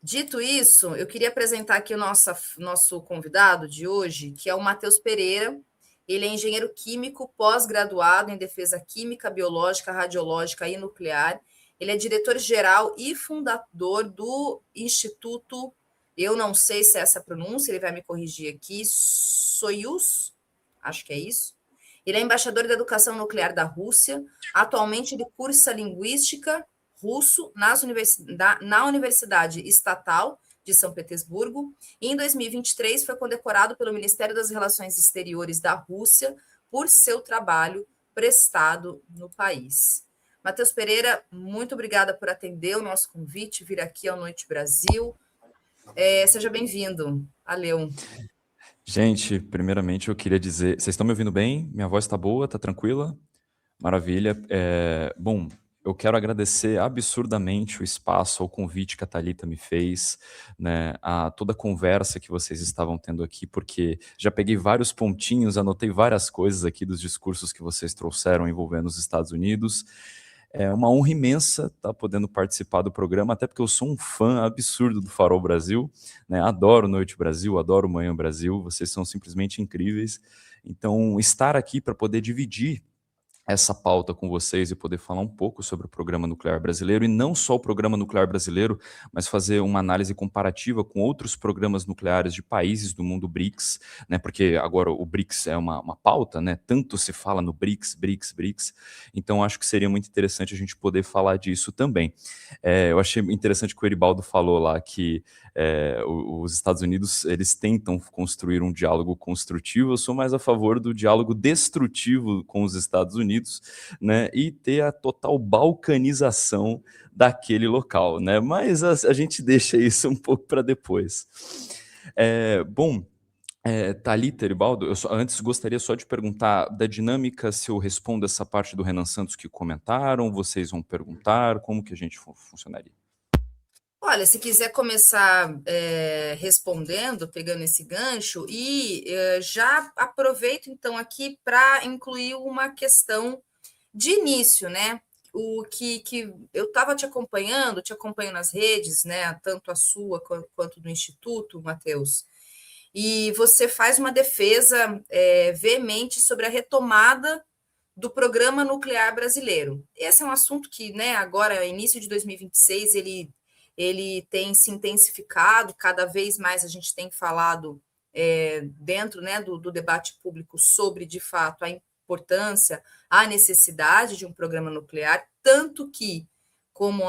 Dito isso, eu queria apresentar aqui o nosso convidado de hoje, que é o Matheus Pereira. Ele é engenheiro químico, pós-graduado em defesa química, biológica, radiológica e nuclear. Ele é diretor-geral e fundador do Instituto, eu não sei se é essa a pronúncia, ele vai me corrigir aqui, Soyuz, acho que é isso. Ele é embaixador da educação nuclear da Rússia. Atualmente, ele cursa linguística russo na Universidade Estatal de São Petersburgo. E em 2023 foi condecorado pelo Ministério das Relações Exteriores da Rússia por seu trabalho prestado no país. Matheus Pereira, muito obrigada por atender o nosso convite, vir aqui ao Noite Brasil. Seja bem-vindo. Valeu. Gente, primeiramente eu queria dizer... Vocês estão me ouvindo bem? Minha voz está boa? Está tranquila? Maravilha. Bom, eu quero agradecer absurdamente o espaço, o convite que a Thalita me fez, né, a toda a conversa que vocês estavam tendo aqui, porque já peguei vários pontinhos, anotei várias coisas aqui dos discursos que vocês trouxeram envolvendo os Estados Unidos. É uma honra imensa estar podendo participar do programa, até porque eu sou um fã absurdo do Farol Brasil, né? Adoro Noite Brasil, adoro Manhã Brasil, vocês são simplesmente incríveis. Então, estar aqui para poder dividir essa pauta com vocês e poder falar um pouco sobre o Programa Nuclear Brasileiro, e não só o Programa Nuclear Brasileiro, mas fazer uma análise comparativa com outros programas nucleares de países do mundo BRICS, né, porque agora o BRICS é uma pauta, né, tanto se fala no BRICS, então acho que seria muito interessante a gente poder falar disso também. Eu achei interessante que o Eribaldo falou lá que os Estados Unidos, eles tentam construir um diálogo construtivo. Eu sou mais a favor do diálogo destrutivo com os Estados Unidos, né, e ter a total balcanização daquele local, né, mas a gente deixa isso um pouco para depois. Bom, Thalita, Eribaldo, antes gostaria só de perguntar da dinâmica, se eu respondo essa parte do Renan Santos que comentaram, vocês vão perguntar, como que a gente funcionaria? Olha, se quiser começar respondendo, pegando esse gancho, e já aproveito então aqui para incluir uma questão de início, né? O que eu estava te acompanho nas redes, né? Tanto a sua quanto do Instituto, Matheus, e você faz uma defesa veemente sobre a retomada do Programa Nuclear Brasileiro. Esse é um assunto que, né, agora, início de 2026, ele tem se intensificado, cada vez mais a gente tem falado dentro, né, do debate público sobre, de fato, a importância, a necessidade de um programa nuclear, tanto que, como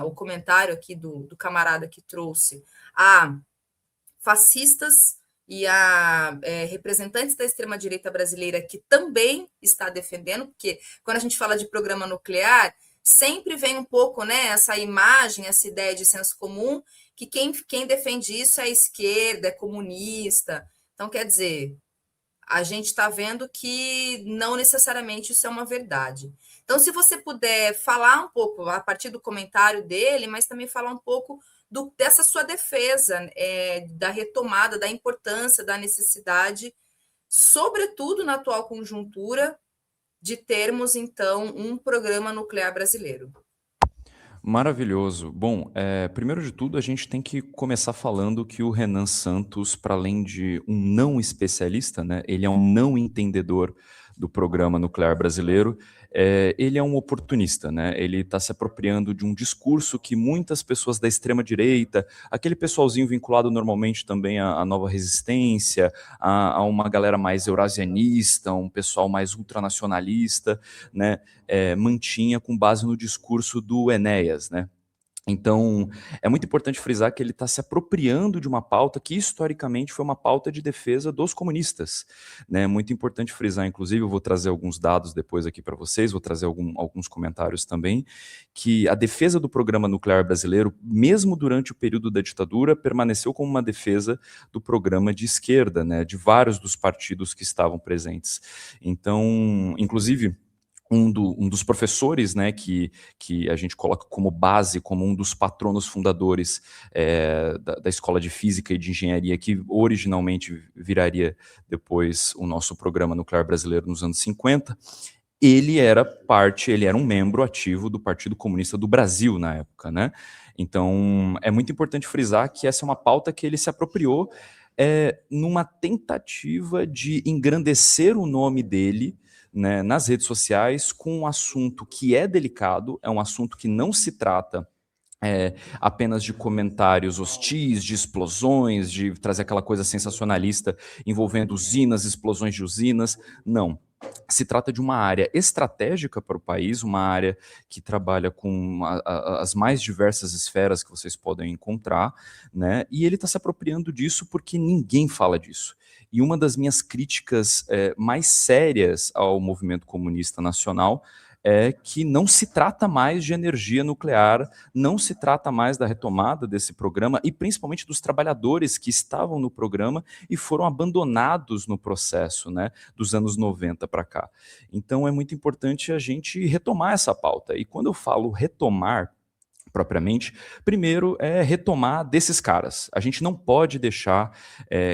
o comentário aqui do camarada que trouxe, a fascistas e a representantes da extrema-direita brasileira que também está defendendo, porque quando a gente fala de programa nuclear, sempre vem um pouco, né, essa imagem, essa ideia de senso comum, que quem defende isso é a esquerda, é comunista. Então, quer dizer, a gente está vendo que não necessariamente isso é uma verdade. Então, se você puder falar um pouco, a partir do comentário dele, mas também falar um pouco dessa sua defesa, da retomada, da importância, da necessidade, sobretudo na atual conjuntura, de termos, então, um programa nuclear brasileiro. Maravilhoso. Bom, primeiro de tudo, a gente tem que começar falando que o Renan Santos, para além de um não especialista, né, ele é um não entendedor do programa nuclear brasileiro, ele é um oportunista, né? Ele está se apropriando de um discurso que muitas pessoas da extrema-direita, aquele pessoalzinho vinculado normalmente também à Nova Resistência, a uma galera mais eurasianista, um pessoal mais ultranacionalista, né, mantinha com base no discurso do Enéas, né? Então, é muito importante frisar que ele está se apropriando de uma pauta que, historicamente, foi uma pauta de defesa dos comunistas, né? Muito importante frisar, inclusive, eu vou trazer alguns dados depois aqui para vocês, vou trazer alguns comentários também, que a defesa do programa nuclear brasileiro, mesmo durante o período da ditadura, permaneceu como uma defesa do programa de esquerda, né? De vários dos partidos que estavam presentes. Então, inclusive, um dos professores, né, que a gente coloca como base, como um dos patronos fundadores da Escola de Física e de Engenharia, que originalmente viraria depois o nosso Programa Nuclear Brasileiro nos anos 50, ele era um membro ativo do Partido Comunista do Brasil na época, né? Então, é muito importante frisar que essa é uma pauta que ele se apropriou numa tentativa de engrandecer o nome dele, né, nas redes sociais com um assunto que é delicado, é um assunto que não se trata apenas de comentários hostis, de explosões, de trazer aquela coisa sensacionalista envolvendo usinas, explosões de usinas. Não. Se trata de uma área estratégica para o país, uma área que trabalha com as mais diversas esferas que vocês podem encontrar, né? E ele está se apropriando disso porque ninguém fala disso. E uma das minhas críticas mais sérias ao movimento comunista nacional é que não se trata mais de energia nuclear, não se trata mais da retomada desse programa e principalmente dos trabalhadores que estavam no programa e foram abandonados no processo, né, dos anos 90 para cá. Então é muito importante a gente retomar essa pauta. E quando eu falo retomar, propriamente, primeiro é retomar desses caras. A gente não pode deixar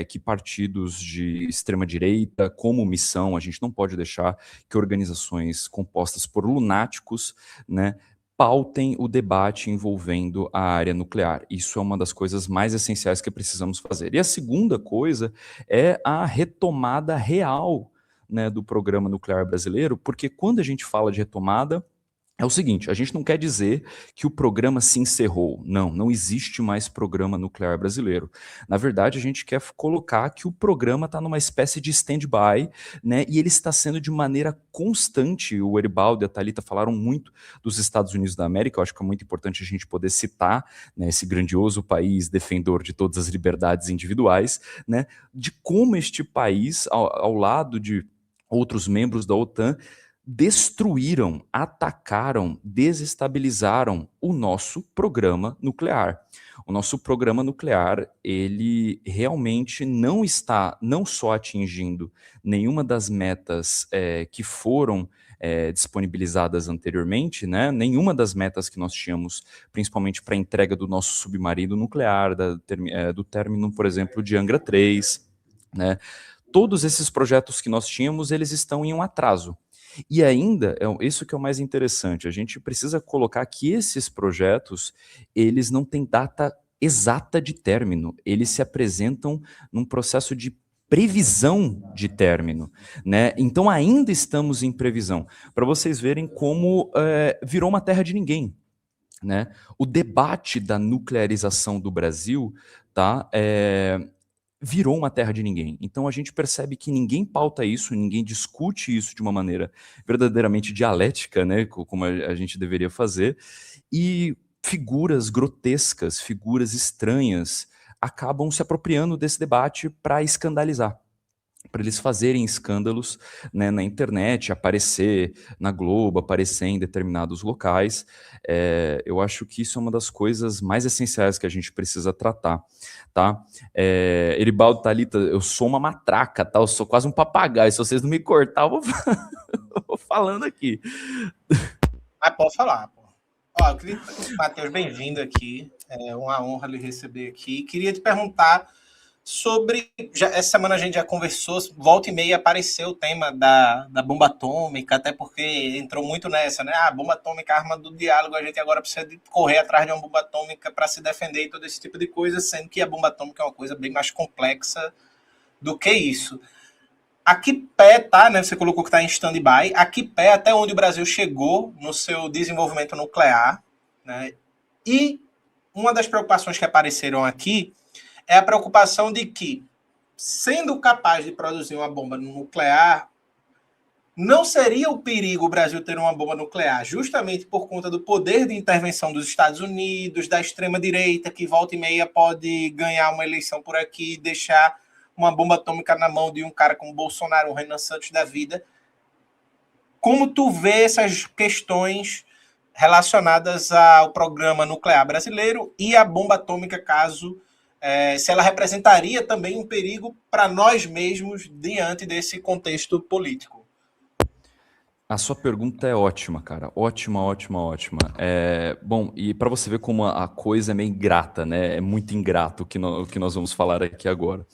que partidos de extrema-direita, como missão, a gente não pode deixar que organizações compostas por lunáticos, né, pautem o debate envolvendo a área nuclear. Isso é uma das coisas mais essenciais que precisamos fazer. E a segunda coisa é a retomada real, né, do programa nuclear brasileiro, porque quando a gente fala de retomada, é o seguinte, a gente não quer dizer que o programa se encerrou. Não, não existe mais programa nuclear brasileiro. Na verdade, a gente quer colocar que o programa está numa espécie de stand-by, né? E ele está sendo de maneira constante. O Eribaldo e a Thalita falaram muito dos Estados Unidos da América. Eu acho que é muito importante a gente poder citar, né, esse grandioso país defensor de todas as liberdades individuais, né? De como este país, ao lado de outros membros da OTAN, destruíram, atacaram, desestabilizaram o nosso programa nuclear. O nosso programa nuclear, ele realmente não está não só atingindo nenhuma das metas que foram disponibilizadas anteriormente, né? Nenhuma das metas que nós tínhamos, principalmente para a entrega do nosso submarino nuclear, do término, por exemplo, de Angra 3, né? Todos esses projetos que nós tínhamos, eles estão em um atraso. E ainda, isso que é o mais interessante, a gente precisa colocar que esses projetos, eles não têm data exata de término, eles se apresentam num processo de previsão de término, né? Então ainda estamos em previsão, para vocês verem como virou uma terra de ninguém, né? O debate da nuclearização do Brasil, tá? Virou uma terra de ninguém. Então a gente percebe que ninguém pauta isso, ninguém discute isso de uma maneira verdadeiramente dialética, né, como a gente deveria fazer, e figuras grotescas, figuras estranhas, acabam se apropriando desse debate para escandalizar, para eles fazerem escândalos, né, na internet, aparecer na Globo, aparecer em determinados locais. Eu acho que isso é uma das coisas mais essenciais que a gente precisa tratar, tá? Eribaldo, Thalita, eu sou uma matraca, tá? Eu sou quase um papagaio. Se vocês não me cortar, eu vou, eu vou falando aqui. Mas pode falar, pô. Ó, eu queria... Matheus, bem-vindo aqui. É uma honra lhe receber aqui. Queria te perguntar sobre... essa semana a gente já conversou, volta e meia apareceu o tema da bomba atômica, até porque entrou muito nessa, né? A bomba atômica, a arma do diálogo, a gente agora precisa de correr atrás de uma bomba atômica para se defender e todo esse tipo de coisa, sendo que a bomba atômica é uma coisa bem mais complexa do que isso. A que pé tá, né? Você colocou que está em stand-by. A que pé até onde o Brasil chegou no seu desenvolvimento nuclear, né? E uma das preocupações que apareceram aqui é a preocupação de que, sendo capaz de produzir uma bomba nuclear, não seria o perigo o Brasil ter uma bomba nuclear, justamente por conta do poder de intervenção dos Estados Unidos, da extrema-direita, que volta e meia pode ganhar uma eleição por aqui e deixar uma bomba atômica na mão de um cara como Bolsonaro, um Renan Santos da vida. Como tu vê essas questões relacionadas ao programa nuclear brasileiro e à bomba atômica, caso se ela representaria também um perigo para nós mesmos diante desse contexto político? A sua pergunta é ótima, cara. Ótima, ótima, ótima. Bom, e para você ver como a coisa é meio ingrata, né? É muito ingrato o que nós vamos falar aqui agora.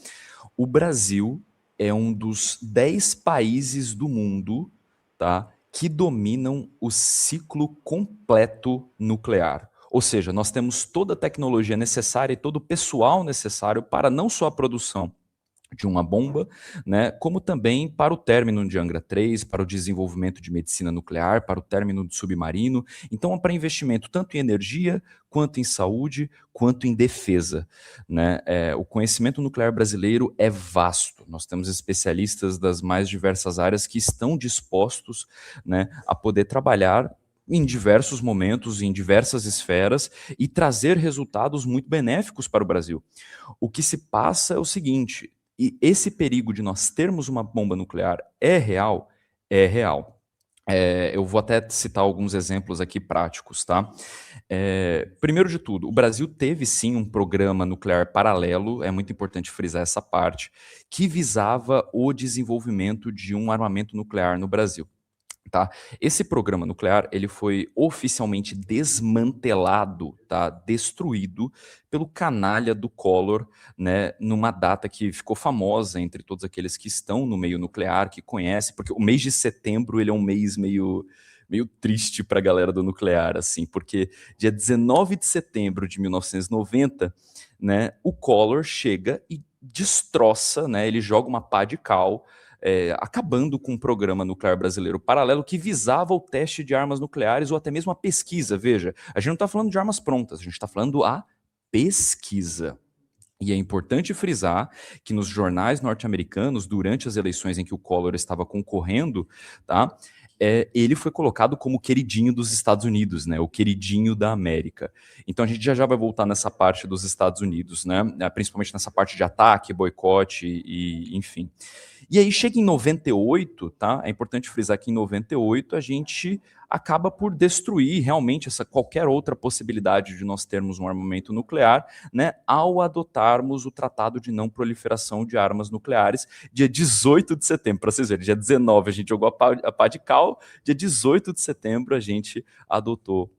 O Brasil é um dos 10 países do mundo, tá, que dominam o ciclo completo nuclear. Ou seja, nós temos toda a tecnologia necessária e todo o pessoal necessário para não só a produção de uma bomba, né, como também para o término de Angra 3, para o desenvolvimento de medicina nuclear, para o término de submarino. Então, é para investimento tanto em energia, quanto em saúde, quanto em defesa. Né? O conhecimento nuclear brasileiro é vasto. Nós temos especialistas das mais diversas áreas que estão dispostos, né, a poder trabalhar em diversos momentos, em diversas esferas, e trazer resultados muito benéficos para o Brasil. O que se passa é o seguinte: e esse perigo de nós termos uma bomba nuclear é real? É real. Eu vou até citar alguns exemplos aqui práticos, tá? Primeiro de tudo, o Brasil teve sim um programa nuclear paralelo, é muito importante frisar essa parte, que visava o desenvolvimento de um armamento nuclear no Brasil. Tá? Esse programa nuclear ele foi oficialmente desmantelado, tá? Destruído pelo canalha do Collor, né? Numa data que ficou famosa entre todos aqueles que estão no meio nuclear, que conhecem, porque o mês de setembro ele é um mês meio triste para a galera do nuclear, assim, porque dia 19 de setembro de 1990, né? O Collor chega e destroça, né? Ele joga uma pá de cal, acabando com um programa nuclear brasileiro paralelo que visava o teste de armas nucleares ou até mesmo a pesquisa. Veja, a gente não está falando de armas prontas, a gente está falando a pesquisa. E é importante frisar que nos jornais norte-americanos, durante as eleições em que o Collor estava concorrendo, tá, ele foi colocado como o queridinho dos Estados Unidos, né, o queridinho da América. Então a gente já vai voltar nessa parte dos Estados Unidos, né, principalmente nessa parte de ataque, boicote e enfim. E aí chega em 98, tá? É importante frisar que em 98 a gente acaba por destruir realmente qualquer outra possibilidade de nós termos um armamento nuclear, né, ao adotarmos o Tratado de Não Proliferação de Armas Nucleares, dia 18 de setembro, para vocês verem, dia 19 a gente jogou a pá de cal, dia 18 de setembro a gente adotou,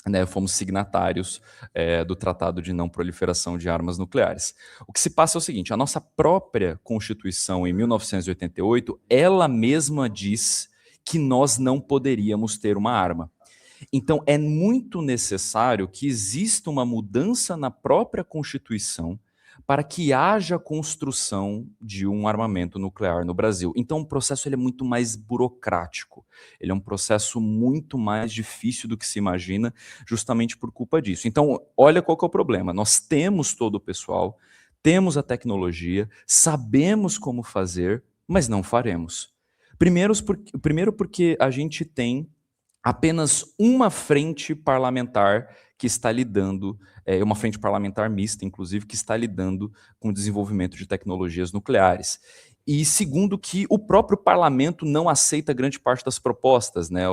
né, fomos signatários do Tratado de Não Proliferação de Armas Nucleares. O que se passa é o seguinte: a nossa própria Constituição, em 1988, ela mesma diz que nós não poderíamos ter uma arma. Então, é muito necessário que exista uma mudança na própria Constituição para que haja construção de um armamento nuclear no Brasil. Então, o processo ele é muito mais burocrático, ele é um processo muito mais difícil do que se imagina, justamente por culpa disso. Então, olha qual que é o problema: nós temos todo o pessoal, temos a tecnologia, sabemos como fazer, mas não faremos. Primeiro porque a gente tem apenas uma frente parlamentar que está lidando, uma frente parlamentar mista, inclusive, que está lidando com o desenvolvimento de tecnologias nucleares. E segundo, que o próprio parlamento não aceita grande parte das propostas, né?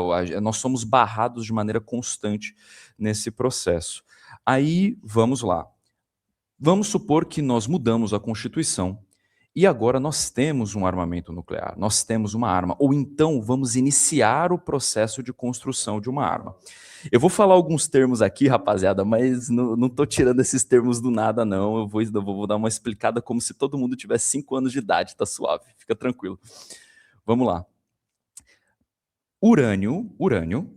Nós somos barrados de maneira constante nesse processo. Aí, vamos lá. Vamos supor que nós mudamos a Constituição e agora nós temos um armamento nuclear, nós temos uma arma, ou então vamos iniciar o processo de construção de uma arma. Eu vou falar alguns termos aqui, rapaziada, mas não estou tirando esses termos do nada, não. Eu vou dar uma explicada como se todo mundo tivesse 5 anos de idade, tá suave, fica tranquilo. Vamos lá. Urânio,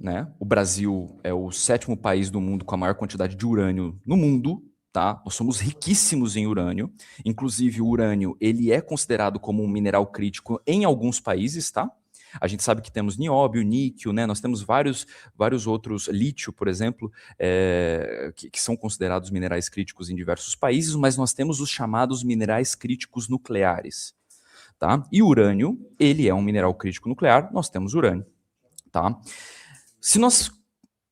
né? O Brasil é o 7º país do mundo com a maior quantidade de urânio no mundo. Tá? Nós somos riquíssimos em urânio, inclusive o urânio ele é considerado como um mineral crítico em alguns países, tá? A gente sabe que temos nióbio, níquel, né? Nós temos vários outros, lítio, por exemplo, que são considerados minerais críticos em diversos países, mas nós temos os chamados minerais críticos nucleares, tá? E o urânio, ele é um mineral crítico nuclear, nós temos urânio, tá? Se nós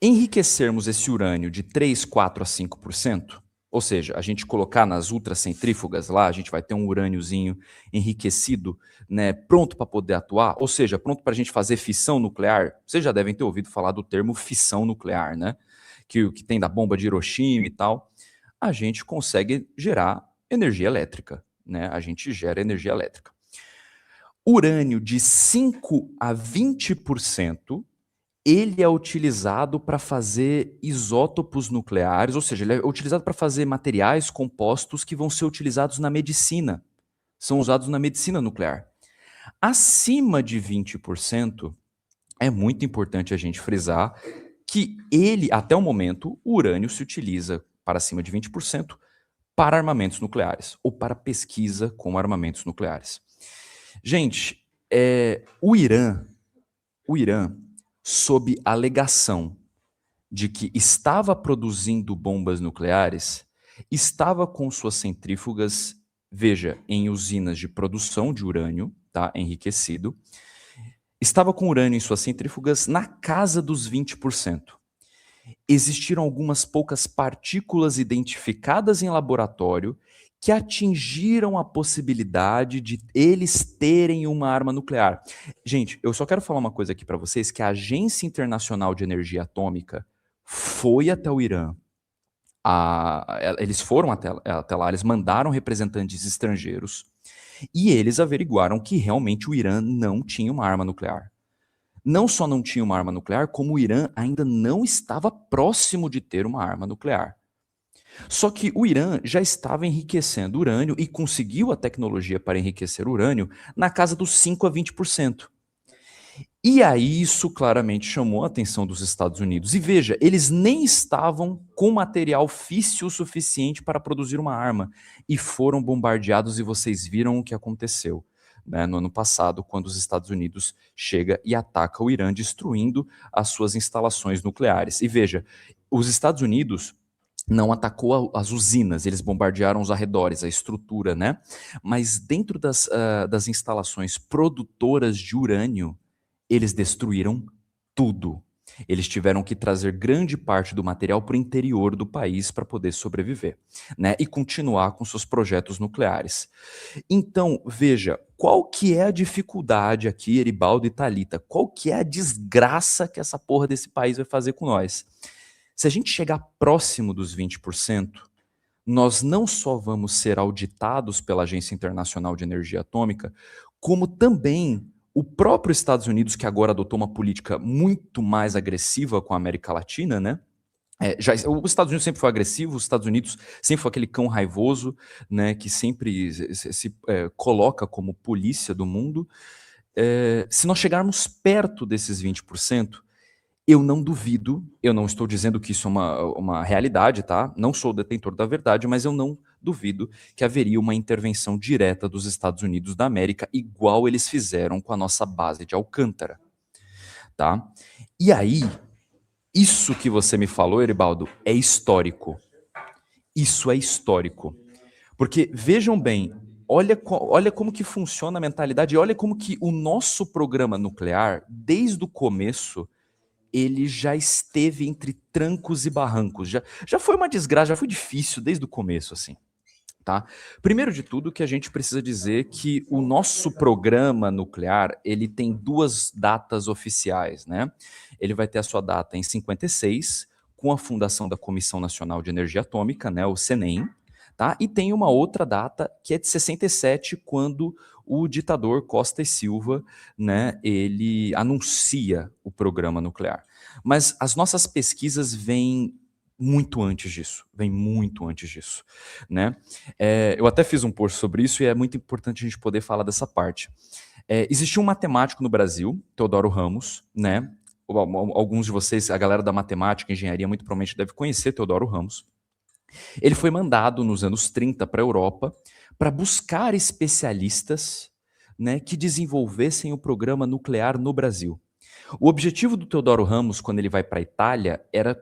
enriquecermos esse urânio de 3, 4 a 5%, ou seja, a gente colocar nas ultracentrífugas lá, a gente vai ter um urâniozinho enriquecido, né, pronto para poder atuar, ou seja, pronto para a gente fazer fissão nuclear. Vocês já devem ter ouvido falar do termo fissão nuclear, né? Que tem da bomba de Hiroshima e tal. A gente consegue gerar energia elétrica, né? A gente gera energia elétrica. Urânio de 5 a 20%, ele é utilizado para fazer isótopos nucleares, ou seja, ele é utilizado para fazer materiais compostos que vão ser utilizados na medicina. São usados na medicina nuclear. Acima de 20%, é muito importante a gente frisar que ele, até o momento, o urânio se utiliza para acima de 20% para armamentos nucleares, ou para pesquisa com armamentos nucleares. Gente, o Irã, sob a alegação de que estava produzindo bombas nucleares, estava com suas centrífugas, veja, em usinas de produção de urânio, tá, enriquecido, estava com urânio em suas centrífugas na casa dos 20%. Existiram algumas poucas partículas identificadas em laboratório que atingiram a possibilidade de eles terem uma arma nuclear. Gente, eu só quero falar uma coisa aqui para vocês, que a Agência Internacional de Energia Atômica foi até o Irã. Eles foram até lá, eles mandaram representantes estrangeiros e eles averiguaram que realmente o Irã não tinha uma arma nuclear. Não só não tinha uma arma nuclear, como o Irã ainda não estava próximo de ter uma arma nuclear. Só que o Irã já estava enriquecendo urânio e conseguiu a tecnologia para enriquecer urânio na casa dos 5 a 20%. E aí isso claramente chamou a atenção dos Estados Unidos. E veja, eles nem estavam com material físsil suficiente para produzir uma arma e foram bombardeados e vocês viram o que aconteceu, né, no ano passado, quando os Estados Unidos chega e ataca o Irã, destruindo as suas instalações nucleares. E veja, os Estados Unidos não atacou as usinas, eles bombardearam os arredores, a estrutura, né? Mas dentro das instalações produtoras de urânio, eles destruíram tudo. Eles tiveram que trazer grande parte do material para o interior do país para poder sobreviver, né? E continuar com seus projetos nucleares. Então, veja, qual que é a dificuldade aqui, Eribaldo e Thalita? Qual que é a desgraça que essa porra desse país vai fazer com nós? Se a gente chegar próximo dos 20%, nós não só vamos ser auditados pela Agência Internacional de Energia Atômica, como também o próprio Estados Unidos, que agora adotou uma política muito mais agressiva com a América Latina, né? Os Estados Unidos sempre foi agressivo, os Estados Unidos sempre foi aquele cão raivoso, né, que sempre se coloca como polícia do mundo. Se nós chegarmos perto desses 20%, eu não duvido, eu não estou dizendo que isso é uma realidade, tá? Não sou detentor da verdade, mas eu não duvido que haveria uma intervenção direta dos Estados Unidos da América, igual eles fizeram com a nossa base de Alcântara, tá? E aí, isso que você me falou, Eribaldo, é histórico. Isso é histórico. Porque, vejam bem, olha como que funciona a mentalidade, e olha como que o nosso programa nuclear, desde o começo, ele já esteve entre trancos e barrancos. Já foi uma desgraça, já foi difícil desde o começo, assim. Tá? Primeiro de tudo, que a gente precisa dizer que o nosso programa nuclear, ele tem duas datas oficiais, né? Ele vai ter a sua data em 56, com a fundação da Comissão Nacional de Energia Atômica, né, o CNEM, tá? E tem uma outra data que é de 67, quando o ditador Costa e Silva, né, ele anuncia o programa nuclear. Mas as nossas pesquisas vêm muito antes disso, né? Eu até fiz um post sobre isso e é muito importante a gente poder falar dessa parte. Existiu um matemático no Brasil, Teodoro Ramos, né? Alguns de vocês, a galera da matemática, engenharia, muito provavelmente deve conhecer Teodoro Ramos. Ele foi mandado nos anos 30 para a Europa para buscar especialistas, né, que desenvolvessem o programa nuclear no Brasil. O objetivo do Teodoro Ramos, quando ele vai para a Itália, era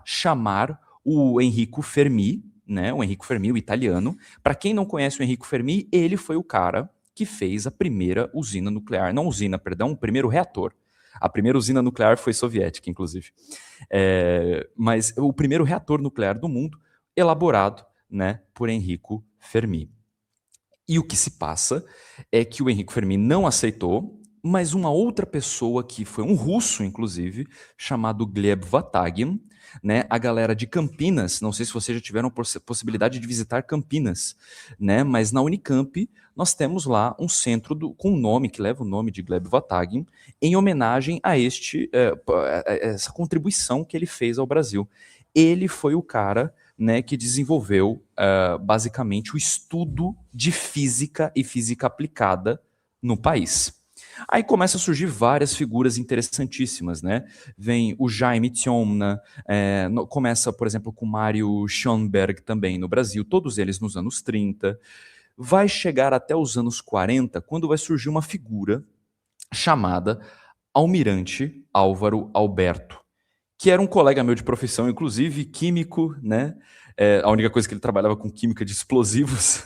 chamar o Enrico Fermi, né, o Enrico Fermi, o italiano. Para quem não conhece o Enrico Fermi, ele foi o cara que fez a primeira usina nuclear, não usina, perdão, o primeiro reator. A primeira usina nuclear foi soviética, inclusive. Mas o primeiro reator nuclear do mundo, elaborado, né, por Enrico Fermi. E o que se passa é que o Enrico Fermi não aceitou, mas uma outra pessoa, que foi um russo, inclusive, chamado Gleb Vatagin, né, a galera de Campinas, não sei se vocês já tiveram possibilidade de visitar Campinas, né, mas na Unicamp nós temos lá um centro com um nome que leva o nome de Gleb Vatagin, em homenagem a essa contribuição que ele fez ao Brasil. Ele foi o cara, né, que desenvolveu basicamente o estudo de física e física aplicada no país. Aí começa a surgir várias figuras interessantíssimas, né? Vem o Jaime Tiomna, começa, por exemplo, com Mário Schoenberg também no Brasil, todos eles nos anos 30. Vai chegar até os anos 40, quando vai surgir uma figura chamada Almirante Álvaro Alberto, que era um colega meu de profissão, inclusive químico, né? A única coisa que ele trabalhava com química de explosivos.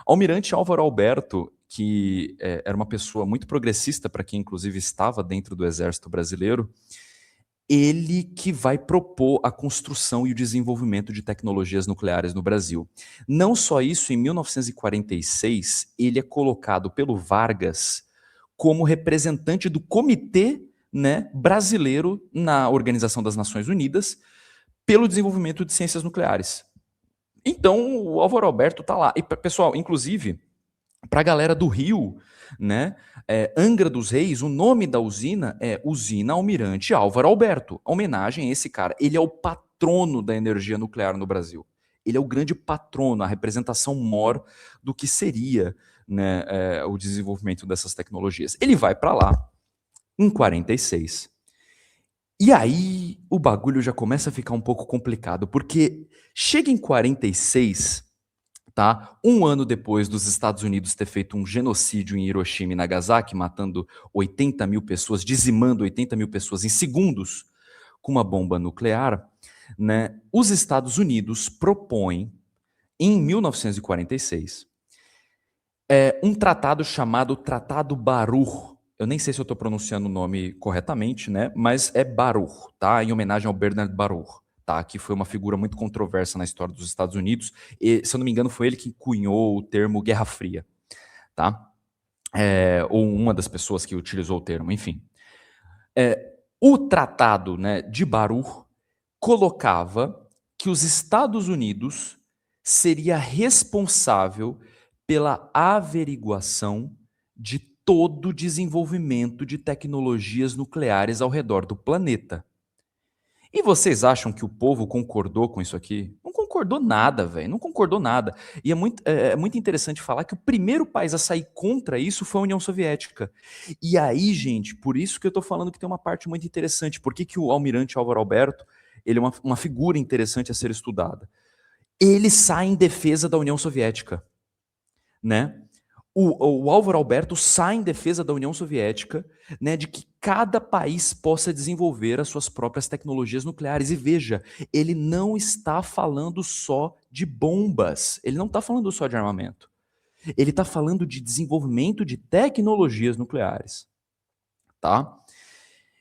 Almirante Álvaro Alberto, que era uma pessoa muito progressista, para quem inclusive estava dentro do Exército Brasileiro, ele que vai propor a construção e o desenvolvimento de tecnologias nucleares no Brasil. Não só isso, em 1946, ele é colocado pelo Vargas como representante do Comitê, né, brasileiro na Organização das Nações Unidas pelo desenvolvimento de ciências nucleares. Então, o Álvaro Alberto está lá. E, pessoal, inclusive, para a galera do Rio, né, Angra dos Reis, o nome da usina é Usina Almirante Álvaro Alberto. Homenagem a esse cara. Ele é o patrono da energia nuclear no Brasil. Ele é o grande patrono, a representação maior do que seria, né, o desenvolvimento dessas tecnologias. Ele vai para lá em 46. E aí o bagulho já começa a ficar um pouco complicado, porque chega em 46, tá? Um ano depois dos Estados Unidos ter feito um genocídio em Hiroshima e Nagasaki, matando 80 mil pessoas, dizimando 80 mil pessoas em segundos com uma bomba nuclear, né? Os Estados Unidos propõem, em 1946, um tratado chamado Tratado Baruch. Eu nem sei se eu estou pronunciando o nome corretamente, né? Mas é Baruch, tá? Em homenagem ao Bernard Baruch, tá? Que foi uma figura muito controversa na história dos Estados Unidos. E, se eu não me engano, foi ele que cunhou o termo Guerra Fria, tá? Ou uma das pessoas que utilizou o termo, enfim. O tratado, né, de Baruch colocava que os Estados Unidos seria responsável pela averiguação de todo o desenvolvimento de tecnologias nucleares ao redor do planeta. E vocês acham que o povo concordou com isso aqui? Não concordou nada, velho. Não concordou nada. E é muito interessante falar que o primeiro país a sair contra isso foi a União Soviética. E aí, gente, por isso que eu tô falando que tem uma parte muito interessante. Por que o Almirante Álvaro Alberto, ele é uma figura interessante a ser estudada? Ele sai em defesa da União Soviética, né? O Álvaro Alberto sai em defesa da União Soviética, né, de que cada país possa desenvolver as suas próprias tecnologias nucleares. E veja, ele não está falando só de bombas, ele não está falando só de armamento. Ele está falando de desenvolvimento de tecnologias nucleares, tá?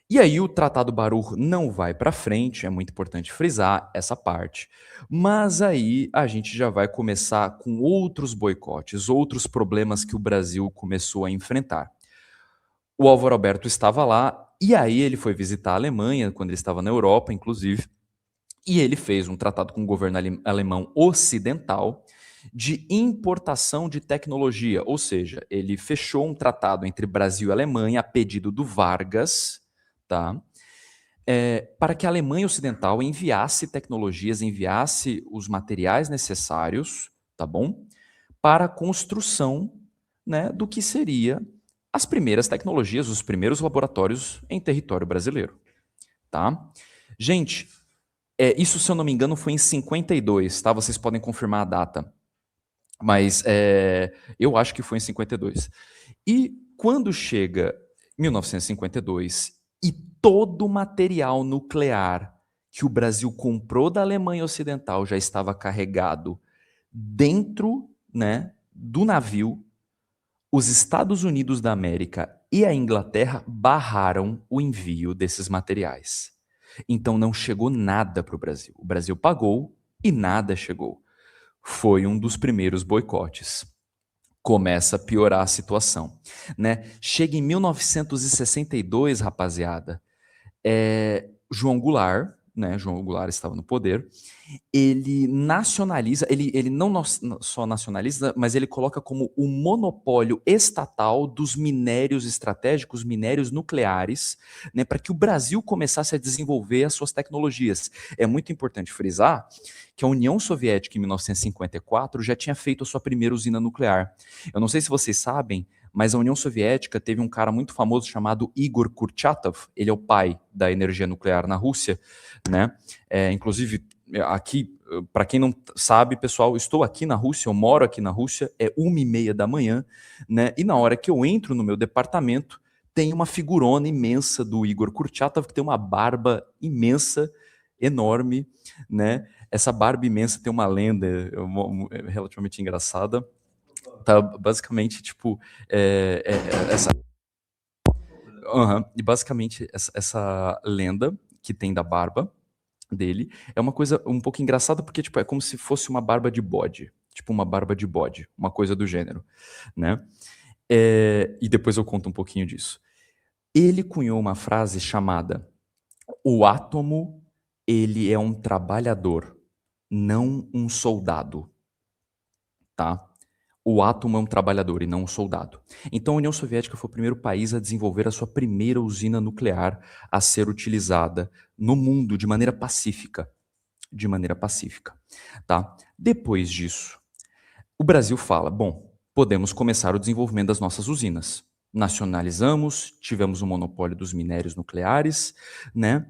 E aí o Tratado Baruch não vai para frente, é muito importante frisar essa parte. Mas aí a gente já vai começar com outros boicotes, outros problemas que o Brasil começou a enfrentar. O Álvaro Alberto estava lá, e aí ele foi visitar a Alemanha, quando ele estava na Europa, inclusive, e ele fez um tratado com o governo alemão ocidental de importação de tecnologia, ou seja, ele fechou um tratado entre Brasil e Alemanha a pedido do Vargas, tá? Para que a Alemanha Ocidental enviasse tecnologias, enviasse os materiais necessários, tá bom? Para a construção, né, do que seria as primeiras tecnologias, os primeiros laboratórios em território brasileiro, tá? Gente, isso, se eu não me engano, foi em 52, tá? Vocês podem confirmar a data, mas eu acho que foi em 52. E quando chega 1952 e todo o material nuclear que o Brasil comprou da Alemanha Ocidental já estava carregado dentro, né, do navio, os Estados Unidos da América e a Inglaterra barraram o envio desses materiais. Então não chegou nada para o Brasil. O Brasil pagou e nada chegou. Foi um dos primeiros boicotes. Começa a piorar a situação, né? Chega em 1962, rapaziada, João Goulart, né? João Goulart estava no poder, ele nacionaliza, ele não só nacionaliza, mas ele coloca como o monopólio estatal dos minérios estratégicos, minérios nucleares, né? Para que o Brasil começasse a desenvolver as suas tecnologias. É muito importante frisar que a União Soviética, em 1954, já tinha feito a sua primeira usina nuclear. Eu não sei se vocês sabem, mas a União Soviética teve um cara muito famoso chamado Igor Kurchatov, ele é o pai da energia nuclear na Rússia, né? Inclusive, aqui, para quem não sabe, pessoal, estou aqui na Rússia, eu moro aqui na Rússia, é 1h30 da manhã, né? E na hora que eu entro no meu departamento, tem uma figurona imensa do Igor Kurchatov, que tem uma barba imensa, enorme, né? Essa barba imensa tem uma lenda relativamente engraçada. Tá, basicamente, tipo, essa... E basicamente, essa lenda que tem da barba dele é uma coisa um pouco engraçada, porque tipo, é como se fosse uma barba de bode. Tipo, uma barba de bode, uma coisa do gênero, né? E depois eu conto um pouquinho disso. Ele cunhou uma frase chamada: o átomo, ele é um trabalhador, não um soldado, tá? O átomo é um trabalhador e não um soldado. Então a União Soviética foi o primeiro país a desenvolver a sua primeira usina nuclear a ser utilizada no mundo de maneira pacífica. De maneira pacífica, tá? Depois disso, o Brasil fala, bom, podemos começar o desenvolvimento das nossas usinas. Nacionalizamos, tivemos o monopólio dos minérios nucleares, né?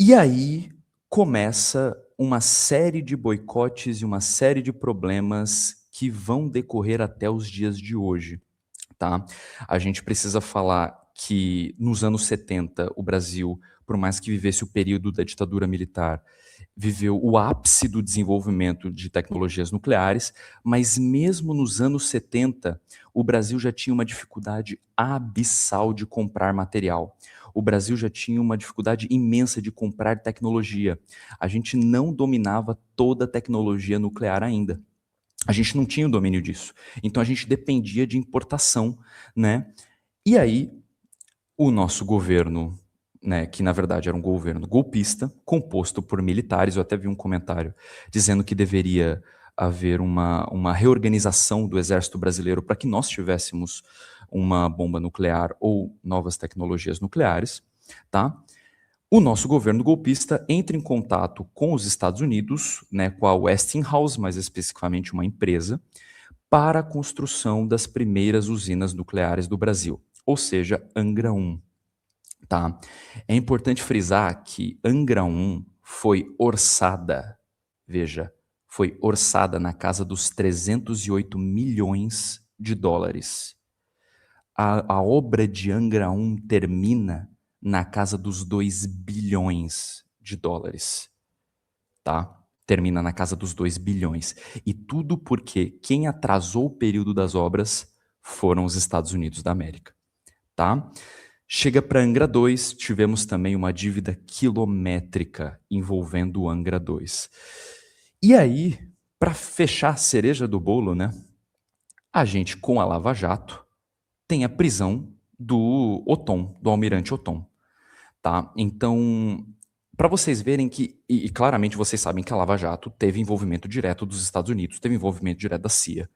E aí começa uma série de boicotes e uma série de problemas que vão decorrer até os dias de hoje, tá? A gente precisa falar que nos anos 70 o Brasil, por mais que vivesse o período da ditadura militar, viveu o ápice do desenvolvimento de tecnologias nucleares, mas mesmo nos anos 70, o Brasil já tinha uma dificuldade abissal de comprar material. O Brasil já tinha uma dificuldade imensa de comprar tecnologia. A gente não dominava toda a tecnologia nuclear ainda. A gente não tinha o domínio disso. Então a gente dependia de importação, né? E aí, o nosso governo, né, que na verdade era um governo golpista, composto por militares, eu até vi um comentário dizendo que deveria haver uma reorganização do exército brasileiro para que nós tivéssemos uma bomba nuclear ou novas tecnologias nucleares, tá? O nosso governo golpista entra em contato com os Estados Unidos, né, com a Westinghouse, mais especificamente uma empresa, para a construção das primeiras usinas nucleares do Brasil, ou seja, Angra 1. Tá? É importante frisar que Angra 1 foi orçada, veja, foi orçada na casa dos 308 milhões de dólares. A obra de Angra 1 termina na casa dos 2 bilhões de dólares, tá? Termina na casa dos 2 bilhões. E tudo porque quem atrasou o período das obras foram os Estados Unidos da América, tá? Chega para Angra 2, tivemos também uma dívida quilométrica envolvendo o Angra 2. E aí, para fechar a cereja do bolo, né? A gente, com a Lava Jato, tem a prisão do Othon, do almirante Othon, tá? Então, para vocês verem que, e claramente vocês sabem que a Lava Jato teve envolvimento direto dos Estados Unidos, teve envolvimento direto da CIA.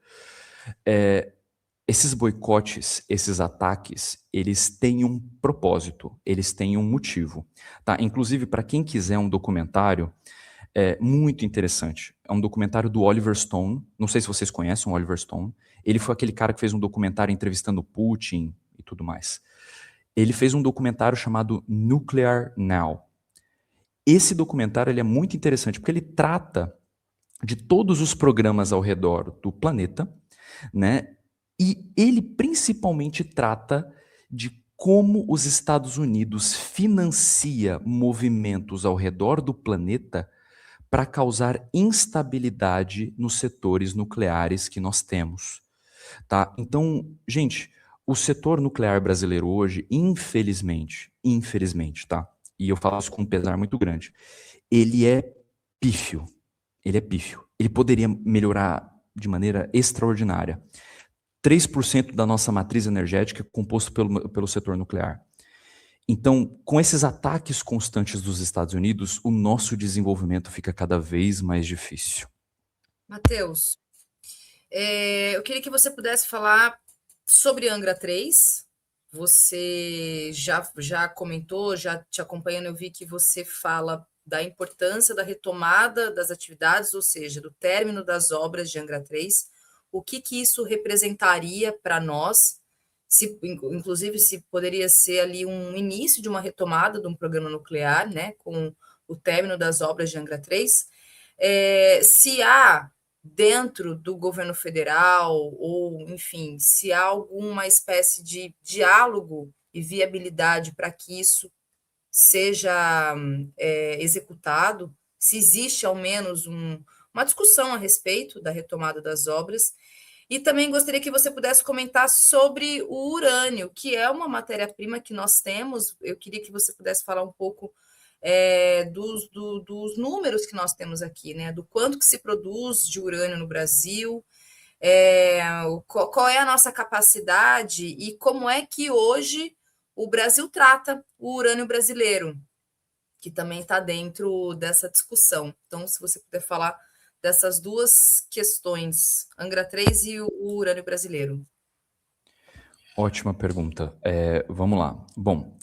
Esses boicotes, esses ataques, eles têm um propósito, eles têm um motivo, tá? Inclusive, para quem quiser um documentário, é muito interessante. É um documentário do Oliver Stone. Não sei se vocês conhecem o Oliver Stone. Ele foi aquele cara que fez um documentário entrevistando Putin e tudo mais. Ele fez um documentário chamado Nuclear Now. Esse documentário ele é muito interessante porque ele trata de todos os programas ao redor do planeta, né? E ele principalmente trata de como os Estados Unidos financia movimentos ao redor do planeta para causar instabilidade nos setores nucleares que nós temos, tá? Então, gente, o setor nuclear brasileiro hoje, infelizmente, tá? E eu falo isso com um pesar muito grande, ele é pífio, ele é pífio. Ele poderia melhorar de maneira extraordinária. 3% da nossa matriz energética é composto pelo setor nuclear. Então, com esses ataques constantes dos Estados Unidos, o nosso desenvolvimento fica cada vez mais difícil. Matheus, eu queria que você pudesse falar sobre Angra 3. Você já comentou, já te acompanhando, eu vi que você fala da importância da retomada das atividades, ou seja, do término das obras de Angra 3. o que isso representaria para nós, inclusive se poderia ser ali um início de uma retomada de um programa nuclear, né, com o término das obras de Angra 3, se há dentro do governo federal, ou, enfim, se há alguma espécie de diálogo e viabilidade para que isso seja executado, se existe ao menos uma discussão a respeito da retomada das obras. E também gostaria que você pudesse comentar sobre o urânio, que é uma matéria-prima que nós temos. Eu queria que você pudesse falar um pouco dos números que nós temos aqui, né? Do quanto que se produz de urânio no Brasil, qual é a nossa capacidade e como é que hoje o Brasil trata o urânio brasileiro, que também está dentro dessa discussão. Então, se você puder falar dessas duas questões, Angra 3 e o urânio brasileiro. Ótima pergunta. Vamos lá. Bom,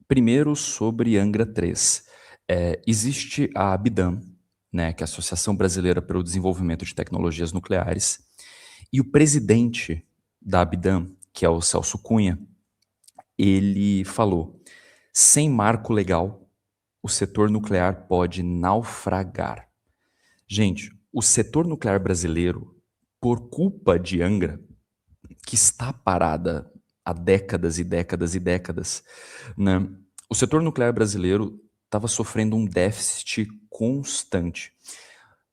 primeiro sobre Angra 3. Existe a ABDAN, né, que é a Associação Brasileira para o Desenvolvimento de Tecnologias Nucleares, e o presidente da ABDAN, que é o Celso Cunha, ele falou: sem marco legal, o setor nuclear pode naufragar. Gente, o setor nuclear brasileiro, por culpa de Angra, que está parada há décadas e décadas e décadas, né? O setor nuclear brasileiro estava sofrendo um déficit constante.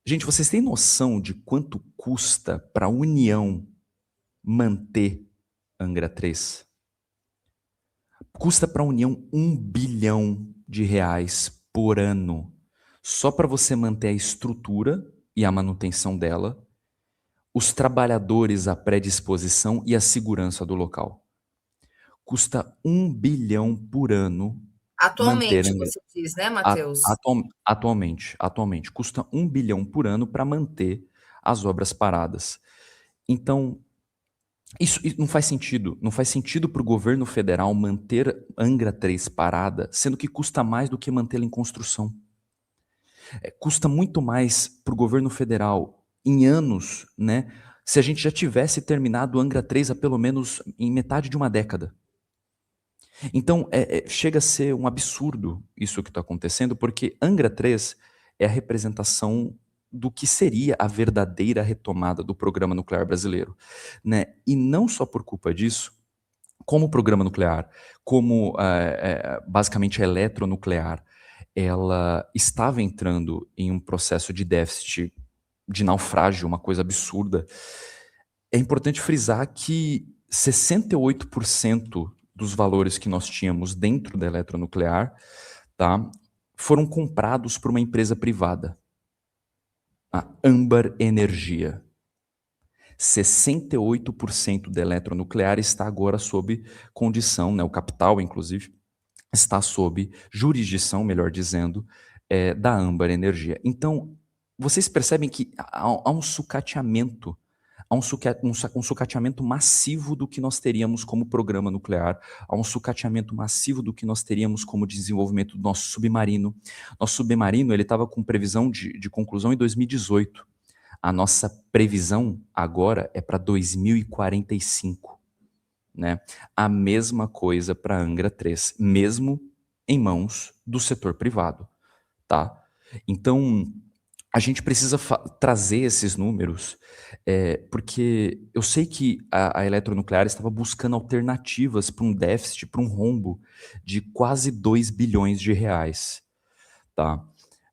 Gente, vocês têm noção de quanto custa para a União manter Angra 3? Custa para a União R$1 bilhão por ano, só para você manter a estrutura e a manutenção dela, os trabalhadores, a predisposição e a segurança do local. Custa R$1 bilhão por ano. Atualmente, você diz, né, Matheus? Atualmente. Custa R$1 bilhão por ano para manter as obras paradas. Então, isso não faz sentido. Não faz sentido para o governo federal manter Angra 3 parada, sendo que custa mais do que mantê-la em construção. Custa muito mais para o governo federal em anos, né? Se a gente já tivesse terminado Angra 3 há pelo menos em metade de uma década. Então, chega a ser um absurdo isso que está acontecendo, porque Angra 3 é a representação do que seria a verdadeira retomada do programa nuclear brasileiro, né? E não só por culpa disso, como o programa nuclear, como basicamente a eletronuclear, ela estava entrando em um processo de déficit, de naufrágio, uma coisa absurda. É importante frisar que 68% dos valores que nós tínhamos dentro da eletronuclear, tá, foram comprados por uma empresa privada, a Âmbar Energia. 68% da eletronuclear está agora sob condição, né, o capital, inclusive, está sob jurisdição, melhor dizendo, da Âmbar Energia. Então, vocês percebem que há um sucateamento, um sucateamento massivo do que nós teríamos como programa nuclear, há um sucateamento massivo do que nós teríamos como desenvolvimento do nosso submarino. Nosso submarino estava com previsão de conclusão em 2018. A nossa previsão agora é para 2045. Né? A mesma coisa para Angra 3, mesmo em mãos do setor privado. Tá? Então, a gente precisa trazer esses números, porque eu sei que a eletronuclear estava buscando alternativas para um déficit, para um rombo de quase R$2 bilhões. Tá?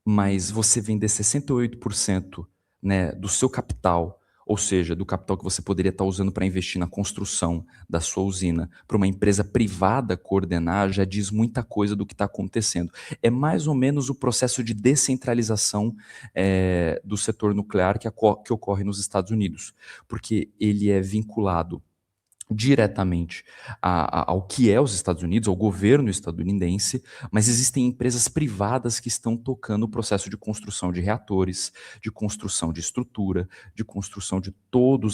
Mas você vender 68%, né, do seu capital, ou seja, do capital que você poderia estar usando para investir na construção da sua usina, para uma empresa privada coordenar, já diz muita coisa do que está acontecendo. É mais ou menos o processo de descentralização do setor nuclear que ocorre nos Estados Unidos, porque ele é vinculado diretamente ao que é os Estados Unidos, ao governo estadunidense, mas existem empresas privadas que estão tocando o processo de construção de reatores, de construção de estrutura, de construção de todo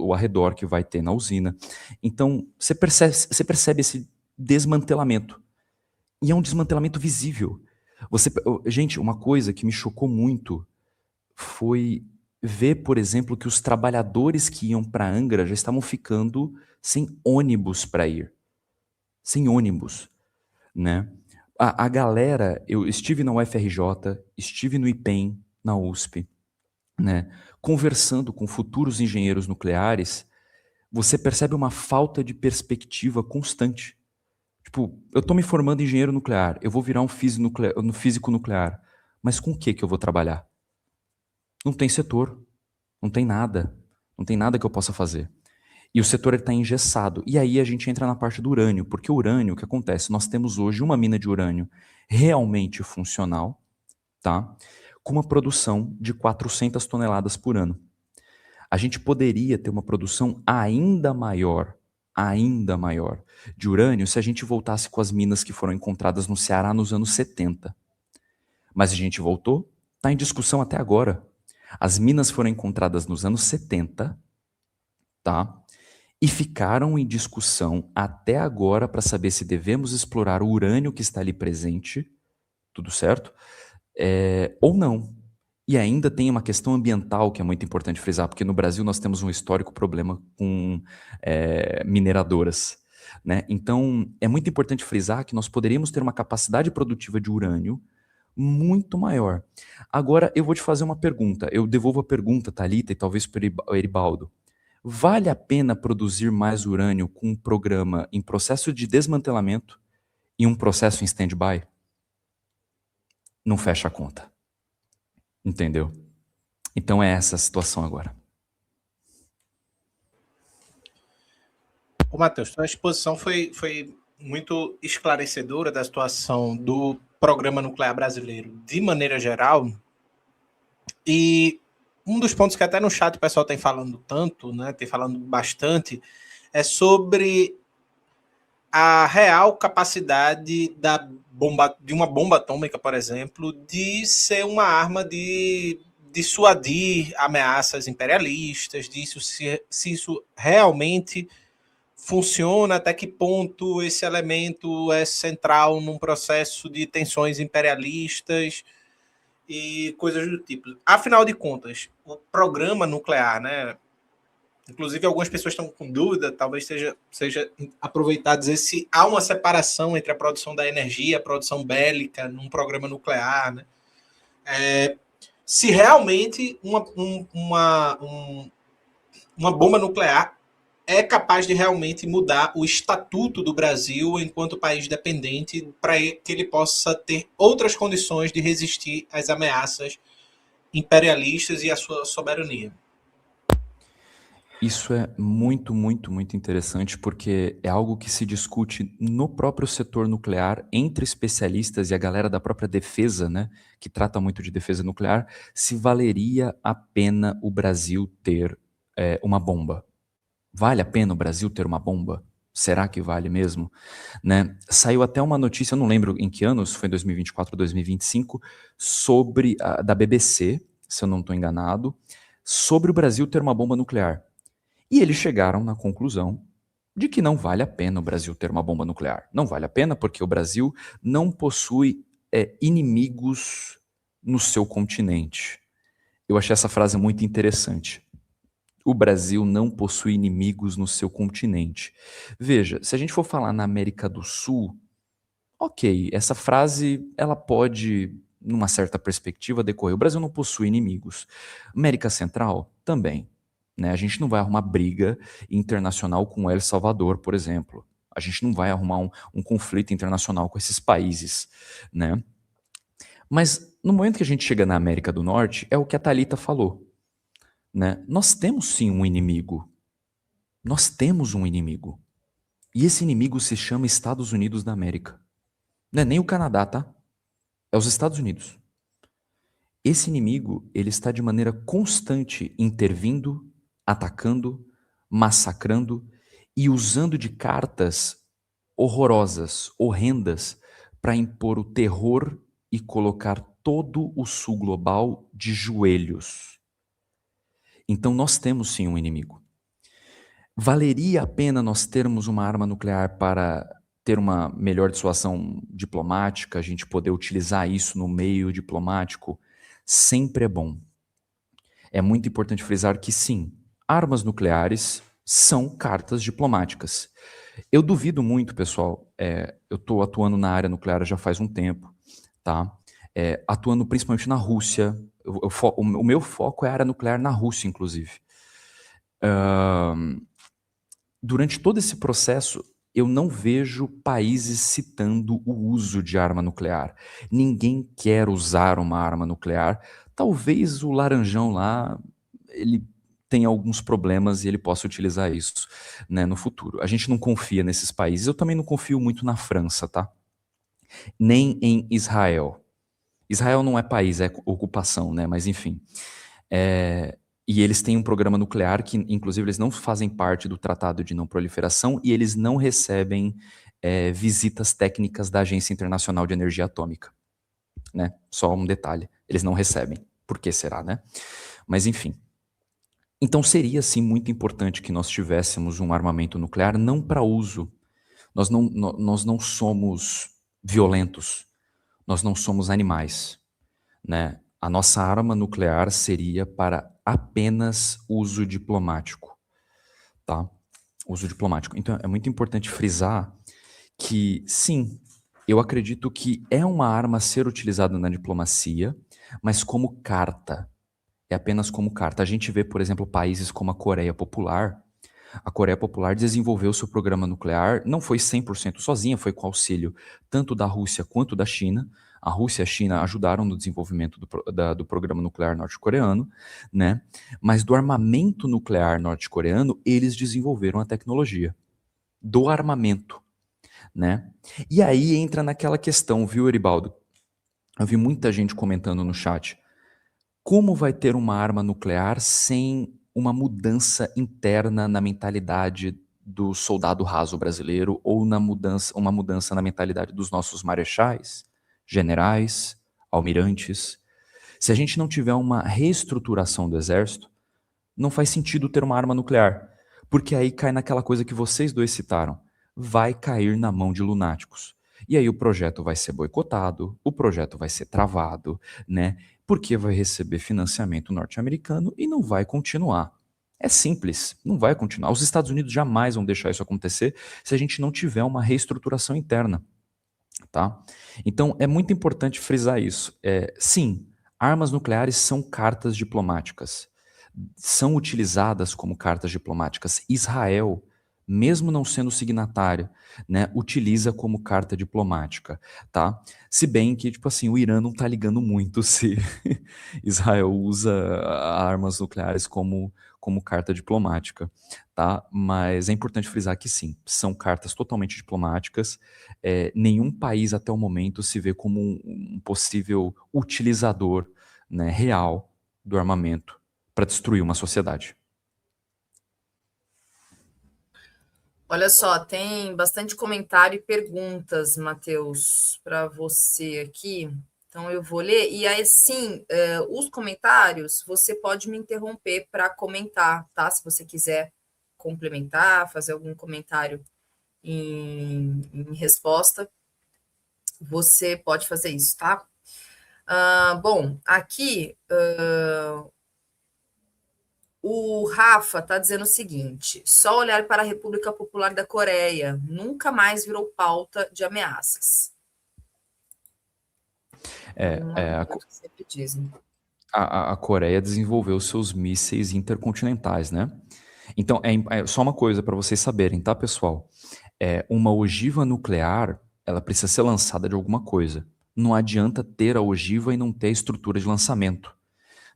o arredor que vai ter na usina. Então, você percebe esse desmantelamento. E é um desmantelamento visível. Gente, uma coisa que me chocou muito foi vê, por exemplo, que os trabalhadores que iam para Angra já estavam ficando sem ônibus para ir. Sem ônibus, né? A galera, eu estive na UFRJ, estive no IPEM, na USP, né? Conversando com futuros engenheiros nucleares, você percebe uma falta de perspectiva constante. Tipo, eu estou me formando em engenheiro nuclear, eu vou virar um físico nuclear, mas com o que eu vou trabalhar? Não tem setor, não tem nada que eu possa fazer. E o setor está engessado. E aí a gente entra na parte do urânio, porque o urânio, o que acontece? Nós temos hoje uma mina de urânio realmente funcional, tá? Com uma produção de 400 toneladas por ano. A gente poderia ter uma produção ainda maior de urânio se a gente voltasse com as minas que foram encontradas no Ceará nos anos 70. Mas a gente voltou, está em discussão até agora. As minas foram encontradas nos anos 70, tá? E ficaram em discussão até agora para saber se devemos explorar o urânio que está ali presente, tudo certo? Ou não. E ainda tem uma questão ambiental que é muito importante frisar, porque no Brasil nós temos um histórico problema com mineradoras, né? Então, é muito importante frisar que nós poderíamos ter uma capacidade produtiva de urânio muito maior. Agora, eu vou te fazer uma pergunta. Eu devolvo a pergunta, Thalita, e talvez para o Eribaldo. Vale a pena produzir mais urânio com um programa em processo de desmantelamento e um processo em stand-by? Não fecha a conta. Entendeu? Então é essa a situação agora. Ô, Matheus, sua exposição foi muito esclarecedora da situação do programa nuclear brasileiro de maneira geral. E um dos pontos que até no chat o pessoal tem falando tanto, né, tem falando bastante, é sobre a real capacidade de uma bomba atômica, por exemplo, de ser uma arma de dissuadir ameaças imperialistas, se isso realmente funciona, até que ponto esse elemento é central num processo de tensões imperialistas e coisas do tipo. Afinal de contas, o programa nuclear, né? Inclusive, algumas pessoas estão com dúvida, talvez seja aproveitar e dizer se há uma separação entre a produção da energia e a produção bélica num programa nuclear, né? Se realmente uma bomba nuclear é capaz de realmente mudar o estatuto do Brasil enquanto país dependente para que ele possa ter outras condições de resistir às ameaças imperialistas e à sua soberania. Isso é muito, muito, muito interessante porque é algo que se discute no próprio setor nuclear, entre especialistas e a galera da própria defesa, né, que trata muito de defesa nuclear, se valeria a pena o Brasil ter uma bomba. Vale a pena o Brasil ter uma bomba? Será que vale mesmo? Né? Saiu até uma notícia, eu não lembro em que ano, se foi em 2024 ou 2025, da BBC, se eu não estou enganado, sobre o Brasil ter uma bomba nuclear. E eles chegaram na conclusão de que não vale a pena o Brasil ter uma bomba nuclear. Não vale a pena porque o Brasil não possui inimigos no seu continente. Eu achei essa frase muito interessante. O Brasil não possui inimigos no seu continente. Veja, se a gente for falar na América do Sul, ok, essa frase ela pode, numa certa perspectiva, decorrer. O Brasil não possui inimigos. América Central, também. Né? A gente não vai arrumar briga internacional com El Salvador, por exemplo. A gente não vai arrumar um conflito internacional com esses países. Né? Mas no momento que a gente chega na América do Norte, é o que a Thalita falou. Né? Nós temos sim um inimigo. Nós temos um inimigo. E esse inimigo se chama Estados Unidos da América. Não é nem o Canadá, tá? É os Estados Unidos. Esse inimigo, ele está de maneira constante intervindo, atacando, massacrando e usando de cartas horrorosas, horrendas, para impor o terror e colocar todo o sul global de joelhos. Então nós temos sim um inimigo. Valeria a pena nós termos uma arma nuclear para ter uma melhor dissuasão diplomática, a gente poder utilizar isso no meio diplomático? Sempre é bom. É muito importante frisar que sim, armas nucleares são cartas diplomáticas. Eu duvido muito, pessoal, eu estou atuando na área nuclear já faz um tempo, tá? Atuando principalmente na Rússia. O meu foco é a área nuclear na Rússia, inclusive. Durante todo esse processo, eu não vejo países citando o uso de arma nuclear. Ninguém quer usar uma arma nuclear. Talvez o laranjão lá, ele tenha alguns problemas e ele possa utilizar isso, né, no futuro. A gente não confia nesses países. Eu também não confio muito na França, tá? Nem em Israel. Israel não é país, é ocupação, né? Mas enfim. E eles têm um programa nuclear que, inclusive, eles não fazem parte do Tratado de Não Proliferação e eles não recebem visitas técnicas da Agência Internacional de Energia Atômica, né? Só um detalhe, eles não recebem. Por que será, né? Mas enfim. Então seria, sim, muito importante que nós tivéssemos um armamento nuclear não para uso. Nós não somos violentos, nós não somos animais, né? A nossa arma nuclear seria para apenas uso diplomático, tá? Uso diplomático. Então é muito importante frisar que, sim, eu acredito que é uma arma a ser utilizada na diplomacia, mas como carta. É apenas como carta. A gente vê, por exemplo, países como a Coreia Popular. A Coreia Popular desenvolveu seu programa nuclear, não foi 100% sozinha, foi com auxílio tanto da Rússia quanto da China. A Rússia e a China ajudaram no desenvolvimento do programa nuclear norte-coreano, né? Mas do armamento nuclear norte-coreano, eles desenvolveram a tecnologia do armamento, né? E aí entra naquela questão, viu, Eribaldo? Eu vi muita gente comentando no chat. Como vai ter uma arma nuclear sem uma mudança interna na mentalidade do soldado raso brasileiro ou uma mudança na mentalidade dos nossos marechais, generais, almirantes? Se a gente não tiver uma reestruturação do exército, não faz sentido ter uma arma nuclear, porque aí cai naquela coisa que vocês dois citaram, vai cair na mão de lunáticos. E aí o projeto vai ser boicotado, o projeto vai ser travado, né? Porque vai receber financiamento norte-americano e não vai continuar. É simples, não vai continuar. Os Estados Unidos jamais vão deixar isso acontecer se a gente não tiver uma reestruturação interna, tá? Então é muito importante frisar isso. Sim, armas nucleares são cartas diplomáticas, são utilizadas como cartas diplomáticas. Israel, mesmo não sendo signatário, né, utiliza como carta diplomática, tá? Se bem que, tipo assim, o Irã não tá ligando muito se Israel usa armas nucleares como carta diplomática, tá? Mas é importante frisar que sim, são cartas totalmente diplomáticas. Nenhum país até o momento se vê como um possível utilizador, né, real do armamento para destruir uma sociedade. Olha só, tem bastante comentário e perguntas, Matheus, para você aqui. Então eu vou ler. E aí, sim, os comentários, você pode me interromper para comentar, tá? Se você quiser complementar, fazer algum comentário em resposta, você pode fazer isso, tá? Bom, aqui o Rafa está dizendo o seguinte: só olhar para a República Popular da Coreia nunca mais virou pauta de ameaças. Sempre dizem. A Coreia desenvolveu seus mísseis intercontinentais, né? Então, só uma coisa para vocês saberem, tá, pessoal? Uma ogiva nuclear, ela precisa ser lançada de alguma coisa. Não adianta ter a ogiva e não ter a estrutura de lançamento,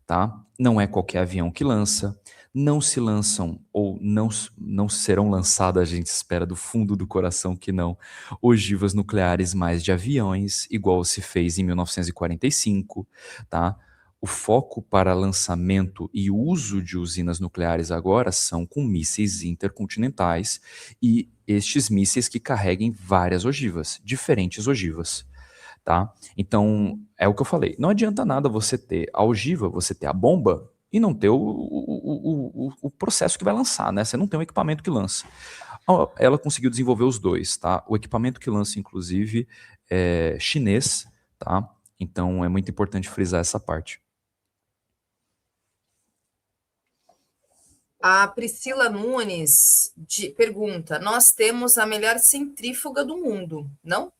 tá? Não é qualquer avião que lança, não se lançam ou não serão lançadas, a gente espera do fundo do coração que não, ogivas nucleares mais de aviões, igual se fez em 1945, tá? O foco para lançamento e uso de usinas nucleares agora são com mísseis intercontinentais e estes mísseis que carreguem várias ogivas, diferentes ogivas, tá? Então, é o que eu falei, não adianta nada você ter a ogiva, você ter a bomba e não ter o processo que vai lançar, né? Você não tem um equipamento que lança. Ela conseguiu desenvolver os dois, tá? O equipamento que lança, inclusive, é chinês, tá? Então, é muito importante frisar essa parte. A Priscila Nunes pergunta: nós temos a melhor centrífuga do mundo, não?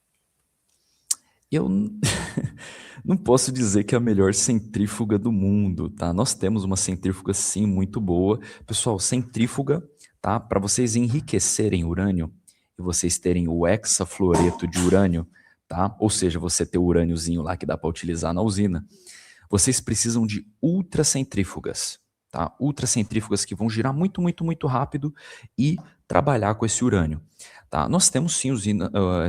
Eu não posso dizer que é a melhor centrífuga do mundo, tá? Nós temos uma centrífuga, sim, muito boa. Pessoal, centrífuga, tá? Para vocês enriquecerem urânio e vocês terem o hexafluoreto de urânio, tá? Ou seja, você ter o urâniozinho lá que dá para utilizar na usina, vocês precisam de ultracentrífugas, tá? Ultracentrífugas que vão girar muito, muito, muito rápido e trabalhar com esse urânio, tá? Nós temos sim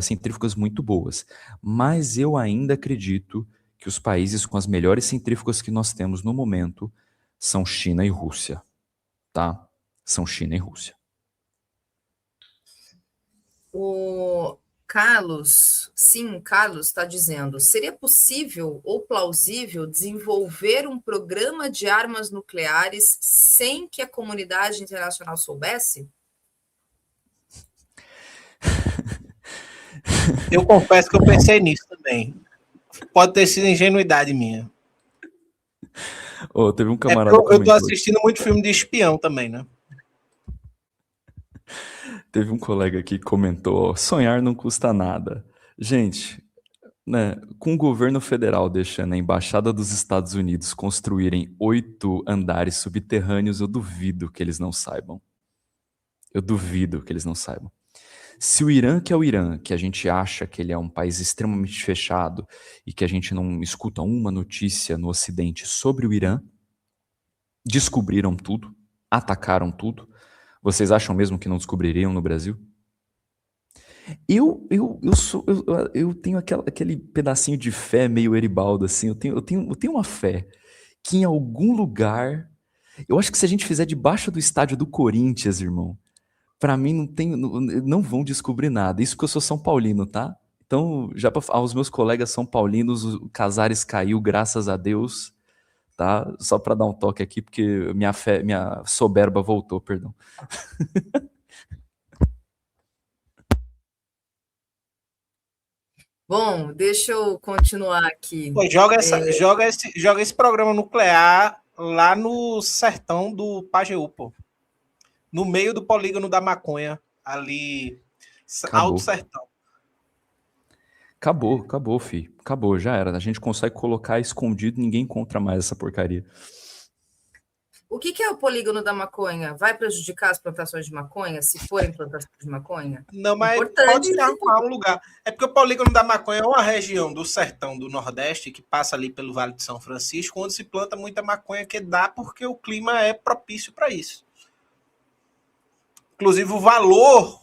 centrífugas muito boas, mas eu ainda acredito que os países com as melhores centrífugas que nós temos no momento são China e Rússia, tá? São China e Rússia. O Carlos está dizendo: seria possível ou plausível desenvolver um programa de armas nucleares sem que a comunidade internacional soubesse? Eu confesso que eu pensei nisso também. Pode ter sido ingenuidade minha. Teve um camarada eu tô assistindo muito filme de espião também, né? Teve um colega aqui que comentou: sonhar não custa nada. Gente, né, com o governo federal deixando a Embaixada dos Estados Unidos construírem 8 andares subterrâneos, eu duvido que eles não saibam. Se o Irã, que é o Irã, que a gente acha que ele é um país extremamente fechado e que a gente não escuta uma notícia no Ocidente sobre o Irã, descobriram tudo, atacaram tudo, vocês acham mesmo que não descobririam no Brasil? Eu tenho aquele pedacinho de fé meio Eribaldo, assim, eu tenho uma fé que em algum lugar, eu acho que se a gente fizer debaixo do estádio do Corinthians, irmão, pra mim não vão descobrir nada. Isso porque eu sou São Paulino, tá? Então, já aos meus colegas São Paulinos, o Casares caiu, graças a Deus, tá? Só pra dar um toque aqui, porque minha soberba voltou, perdão. Bom, deixa eu continuar aqui. Pô, joga esse programa nuclear lá no sertão do Pajeú, pô. No meio do polígono da maconha, ali, Alto Sertão. Acabou, fi. Acabou, já era. A gente consegue colocar escondido, ninguém encontra mais essa porcaria. O que é o polígono da maconha? Vai prejudicar as plantações de maconha, se forem plantações de maconha? Não, mas pode se arrumar um lugar. É porque o polígono da maconha é uma região do sertão do Nordeste que passa ali pelo Vale de São Francisco, onde se planta muita maconha, que dá porque o clima é propício para isso. Inclusive, o valor,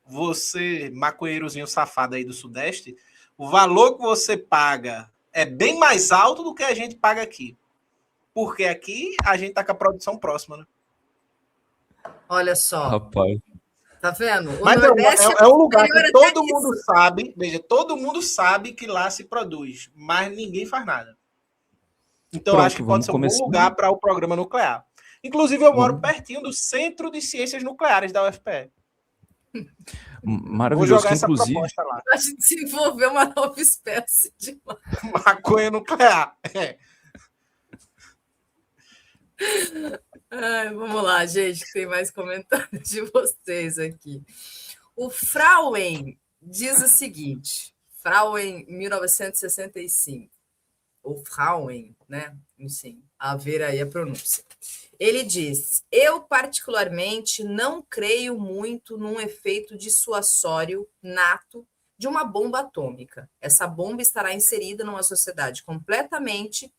você, maconheirozinho safado aí do Sudeste, o valor que você paga é bem mais alto do que a gente paga aqui. Porque aqui a gente tá com a produção próxima, né? Olha só. Rapaz. Tá vendo? Mas é um lugar que todo mundo sabe, veja, todo mundo sabe que lá se produz, mas ninguém faz nada. Então, acho que pode ser um bom lugar para o programa nuclear. Inclusive, eu moro pertinho do Centro de Ciências Nucleares da UFPE. Maravilhoso. Vou jogar essa proposta lá. A gente desenvolveu uma nova espécie de maconha nuclear. Ai, vamos lá, gente, que tem mais comentários de vocês aqui. O Frauen diz o seguinte, Frauen 1965, ou Frauen, né? Enfim, a ver aí a pronúncia. Ele diz: eu particularmente não creio muito num efeito dissuasório nato de uma bomba atômica. Essa bomba estará inserida numa sociedade completamente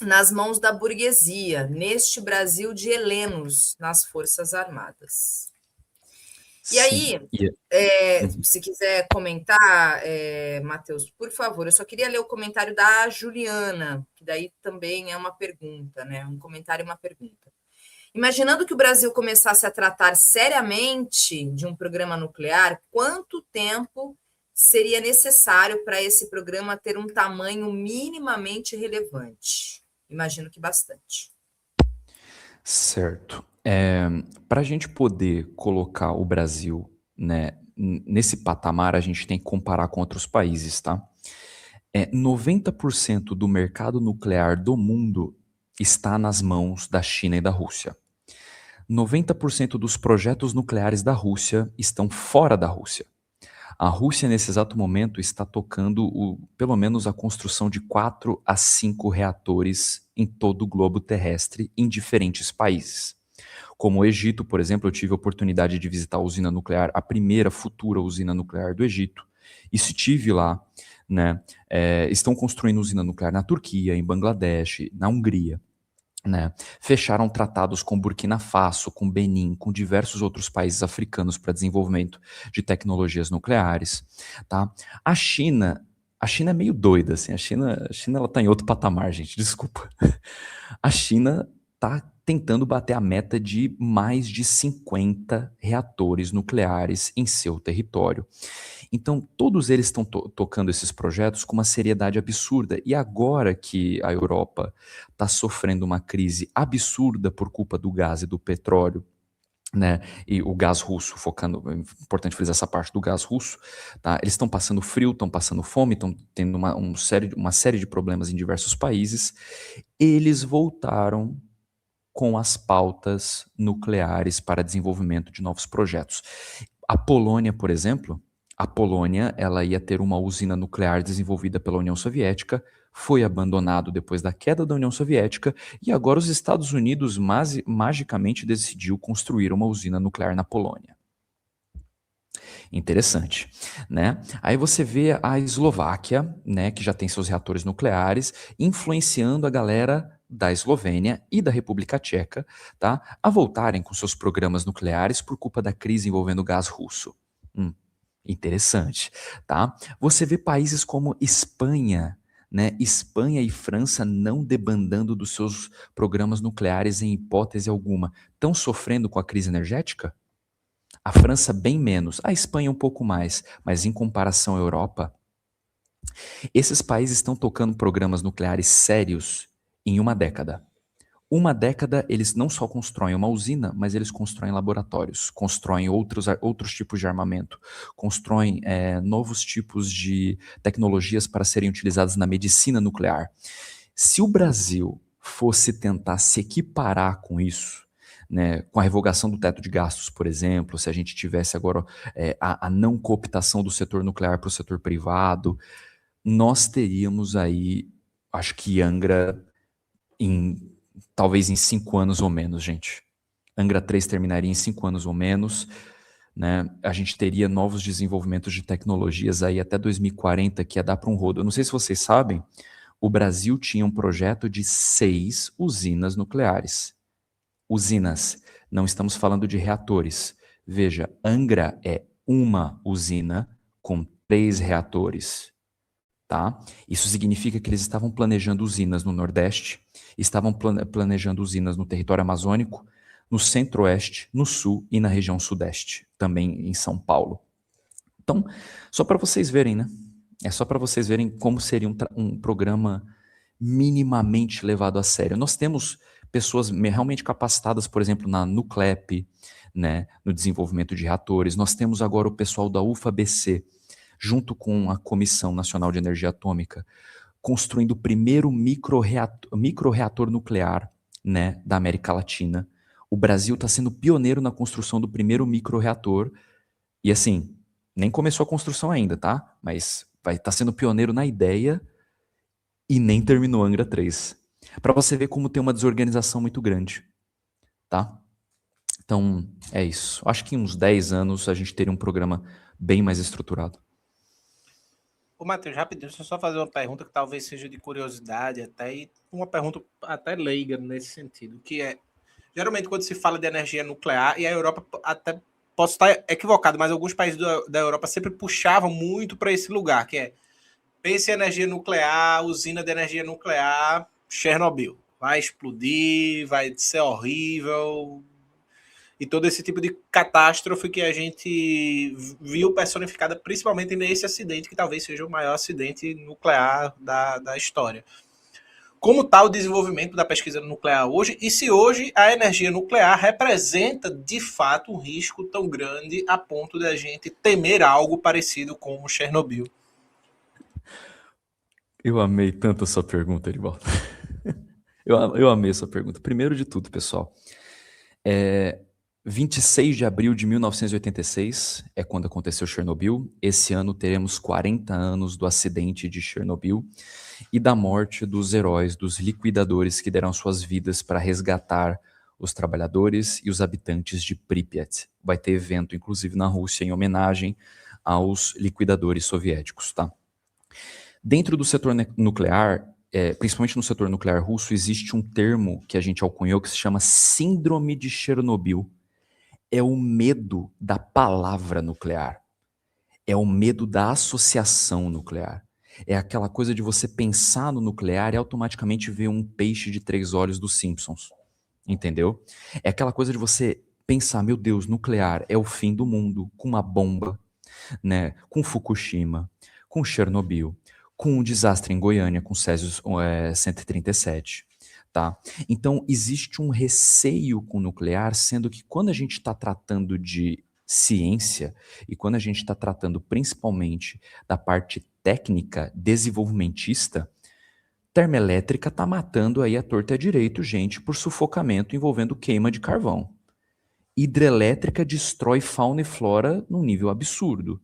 nas mãos da burguesia, neste Brasil de helenos nas Forças Armadas. E aí, se quiser comentar, Matheus, por favor, eu só queria ler o comentário da Juliana, que daí também é uma pergunta, né? Um comentário e uma pergunta. Imaginando que o Brasil começasse a tratar seriamente de um programa nuclear, quanto tempo seria necessário para esse programa ter um tamanho minimamente relevante? Imagino que bastante. Certo. Para a gente poder colocar o Brasil, né, nesse patamar, a gente tem que comparar com outros países, tá? 90% do mercado nuclear do mundo está nas mãos da China e da Rússia. 90% dos projetos nucleares da Rússia estão fora da Rússia. A Rússia, nesse exato momento, está tocando pelo menos a construção de 4 a 5 reatores em todo o globo terrestre, em diferentes países. Como o Egito, por exemplo, eu tive a oportunidade de visitar a usina nuclear, a primeira futura usina nuclear do Egito, e estive lá, né? Estão construindo usina nuclear na Turquia, em Bangladesh, na Hungria. Né? Fecharam tratados com Burkina Faso, com Benin, com diversos outros países africanos para desenvolvimento de tecnologias nucleares. Tá? A China é meio doida, assim. A China ela está em outro patamar, gente, desculpa. A China está tentando bater a meta de mais de 50 reatores nucleares em seu território. Então, todos eles estão tocando esses projetos com uma seriedade absurda. E agora que a Europa está sofrendo uma crise absurda por culpa do gás e do petróleo, né, e o gás russo, é importante frisar essa parte do gás russo, tá? Eles estão passando frio, estão passando fome, estão tendo uma série de problemas em diversos países. Eles voltaram com as pautas nucleares para desenvolvimento de novos projetos. A Polônia, por exemplo, ela ia ter uma usina nuclear desenvolvida pela União Soviética, foi abandonado depois da queda da União Soviética e agora os Estados Unidos magicamente decidiu construir uma usina nuclear na Polônia. Interessante, né? Aí você vê a Eslováquia, né, que já tem seus reatores nucleares, influenciando a galera da Eslovênia e da República Tcheca, tá, a voltarem com seus programas nucleares por culpa da crise envolvendo o gás russo. Interessante, tá? Você vê países como Espanha, né? Espanha e França não debandando dos seus programas nucleares em hipótese alguma. Estão sofrendo com a crise energética? A França bem menos, a Espanha um pouco mais, mas em comparação à Europa, esses países estão tocando programas nucleares sérios em uma década. Uma década, eles não só constroem uma usina, mas eles constroem laboratórios, constroem outros tipos de armamento, constroem novos tipos de tecnologias para serem utilizadas na medicina nuclear. Se o Brasil fosse tentar se equiparar com isso, né, com a revogação do teto de gastos, por exemplo, se a gente tivesse agora a não cooptação do setor nuclear para o setor privado, nós teríamos aí, acho que Angra talvez em 5 anos ou menos, gente. Angra 3 terminaria em 5 anos ou menos, né? A gente teria novos desenvolvimentos de tecnologias aí até 2040 que ia dar para um rodo. Eu não sei se vocês sabem, o Brasil tinha um projeto de 6 usinas nucleares. Usinas, não estamos falando de reatores. Veja, Angra é uma usina com 3 reatores. Tá? Isso significa que eles estavam planejando usinas no Nordeste, estavam planejando usinas no território amazônico, no Centro-Oeste, no Sul e na região Sudeste, também em São Paulo. Então, só para vocês verem, né? É só para vocês verem como seria um programa minimamente levado a sério. Nós temos pessoas realmente capacitadas, por exemplo, na Nuclep, né, no desenvolvimento de reatores. Nós temos agora o pessoal da UFABC, junto com a Comissão Nacional de Energia Atômica, construindo o primeiro microreator nuclear, né, da América Latina. O Brasil está sendo pioneiro na construção do primeiro microreator. E assim, nem começou a construção ainda, tá? Mas vai estar sendo pioneiro na ideia e nem terminou Angra 3. Para você ver como tem uma desorganização muito grande, tá? Então, é isso. Acho que em uns 10 anos a gente teria um programa bem mais estruturado. Ô, Matheus, rapidinho, deixa eu só fazer uma pergunta que talvez seja de curiosidade até, e uma pergunta até leiga nesse sentido, que é, geralmente quando se fala de energia nuclear, e a Europa, até posso estar equivocado, mas alguns países da Europa sempre puxavam muito para esse lugar, que é, pense em energia nuclear, usina de energia nuclear, Chernobyl. Vai explodir, vai ser horrível, e todo esse tipo de catástrofe que a gente viu personificada principalmente nesse acidente, que talvez seja o maior acidente nuclear da história. Como está o desenvolvimento da pesquisa nuclear hoje, e se hoje a energia nuclear representa, de fato, um risco tão grande a ponto de a gente temer algo parecido com o Chernobyl? Eu amei tanto a sua pergunta, Erivaldo. Eu amei a sua pergunta. Primeiro de tudo, pessoal, É, 26 de abril de 1986 é quando aconteceu Chernobyl. Esse ano teremos 40 anos do acidente de Chernobyl e da morte dos heróis, dos liquidadores que deram suas vidas para resgatar os trabalhadores e os habitantes de Pripyat. Vai ter evento, inclusive, na Rússia, em homenagem aos liquidadores soviéticos, tá? Dentro do setor nuclear, principalmente no setor nuclear russo, existe um termo que a gente alcunhou que se chama Síndrome de Chernobyl. É o medo da palavra nuclear. É o medo da associação nuclear. É aquela coisa de você pensar no nuclear e automaticamente ver um peixe de 3 olhos dos Simpsons. Entendeu? É aquela coisa de você pensar, meu Deus, nuclear é o fim do mundo, com uma bomba, né? Com Fukushima, com Chernobyl, com o desastre em Goiânia, com Césius 137. Tá? Então, existe um receio com o nuclear, sendo que quando a gente está tratando de ciência e quando a gente está tratando principalmente da parte técnica, desenvolvimentista, termoelétrica está matando aí a torta e a direito gente por sufocamento envolvendo queima de carvão. Hidrelétrica destrói fauna e flora num nível absurdo.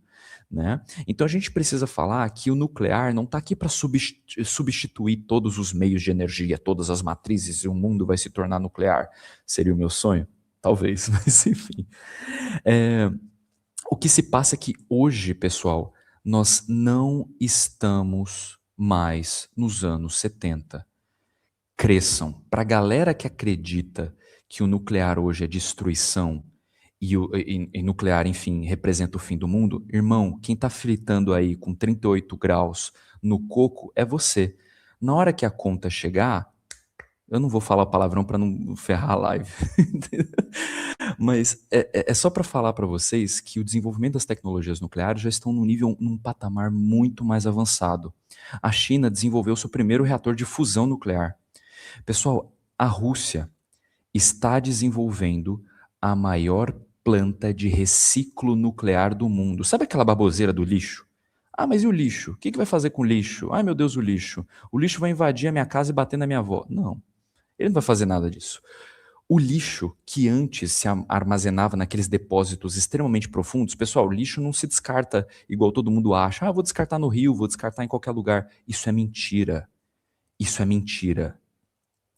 Né? Então a gente precisa falar que o nuclear não está aqui para substituir todos os meios de energia, todas as matrizes e o mundo vai se tornar nuclear. Seria o meu sonho? Talvez, mas enfim. O que se passa é que hoje, pessoal, nós não estamos mais nos anos 70. Cresçam. Para a galera que acredita que o nuclear hoje é destruição e nuclear, enfim, representa o fim do mundo, irmão, quem está fritando aí com 38 graus no coco é você. Na hora que a conta chegar, eu não vou falar palavrão para não ferrar a live, mas é só para falar para vocês que o desenvolvimento das tecnologias nucleares já estão num patamar muito mais avançado. A China desenvolveu seu primeiro reator de fusão nuclear. Pessoal, a Rússia está desenvolvendo a maior planta de reciclo nuclear do mundo. Sabe aquela baboseira do lixo? Ah, mas e o lixo? O que vai fazer com o lixo? Ai, meu Deus, o lixo. O lixo vai invadir a minha casa e bater na minha avó. Não, ele não vai fazer nada disso. O lixo que antes se armazenava naqueles depósitos extremamente profundos, pessoal, o lixo não se descarta igual todo mundo acha. Ah, vou descartar no rio, vou descartar em qualquer lugar. Isso é mentira. Isso é mentira.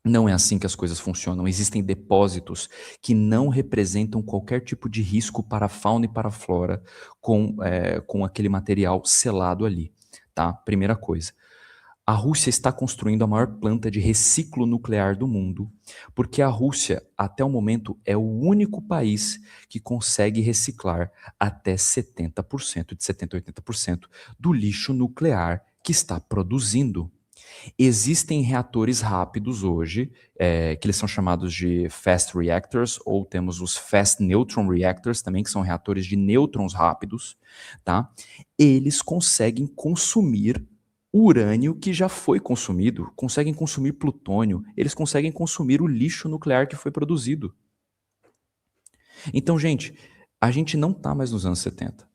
Não é assim que as coisas funcionam. Existem depósitos que não representam qualquer tipo de risco para a fauna e para a flora com aquele material selado ali, tá? Primeira coisa. A Rússia está construindo a maior planta de reciclo nuclear do mundo, porque a Rússia, até o momento, é o único país que consegue reciclar até 70%, de 70% a 80% do lixo nuclear que está produzindo. Existem reatores rápidos hoje, que eles são chamados de fast reactors, ou temos os fast neutron reactors também, que são reatores de nêutrons rápidos, tá? Eles conseguem consumir urânio que já foi consumido, conseguem consumir plutônio, eles conseguem consumir o lixo nuclear que foi produzido. Então, gente, a gente não está mais nos anos 70,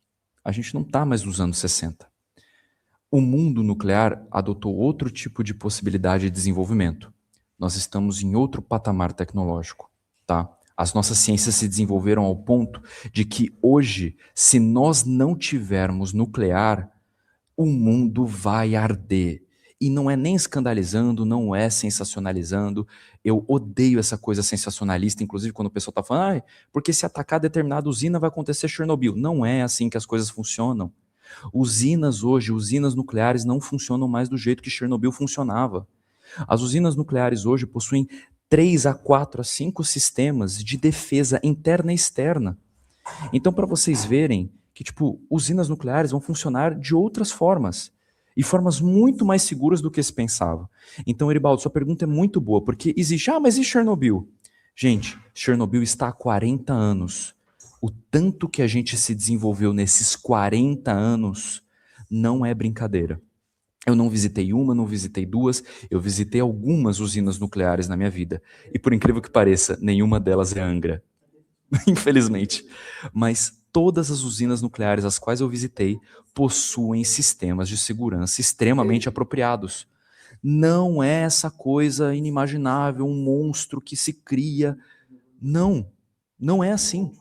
a gente não está mais nos anos 60. O mundo nuclear adotou outro tipo de possibilidade de desenvolvimento. Nós estamos em outro patamar tecnológico, tá? As nossas ciências se desenvolveram ao ponto de que hoje, se nós não tivermos nuclear, o mundo vai arder. E não é nem escandalizando, não é sensacionalizando. Eu odeio essa coisa sensacionalista, inclusive quando o pessoal está falando, porque se atacar determinada usina vai acontecer Chernobyl. Não é assim que as coisas funcionam. Usinas hoje, usinas nucleares não funcionam mais do jeito que Chernobyl funcionava. As usinas nucleares hoje possuem 3 a 4 a 5 sistemas de defesa interna e externa. Então, para vocês verem que, usinas nucleares vão funcionar de outras formas, e formas muito mais seguras do que se pensava. Então, Eribaldo, sua pergunta é muito boa, porque existe, mas e Chernobyl? Gente, Chernobyl está há 40 anos. O tanto que a gente se desenvolveu nesses 40 anos não é brincadeira. Eu não visitei uma, não visitei duas, eu visitei algumas usinas nucleares na minha vida. E por incrível que pareça, nenhuma delas é Angra. Infelizmente. Mas todas as usinas nucleares às quais eu visitei possuem sistemas de segurança extremamente apropriados. Não é essa coisa inimaginável, um monstro que se cria. Não é assim.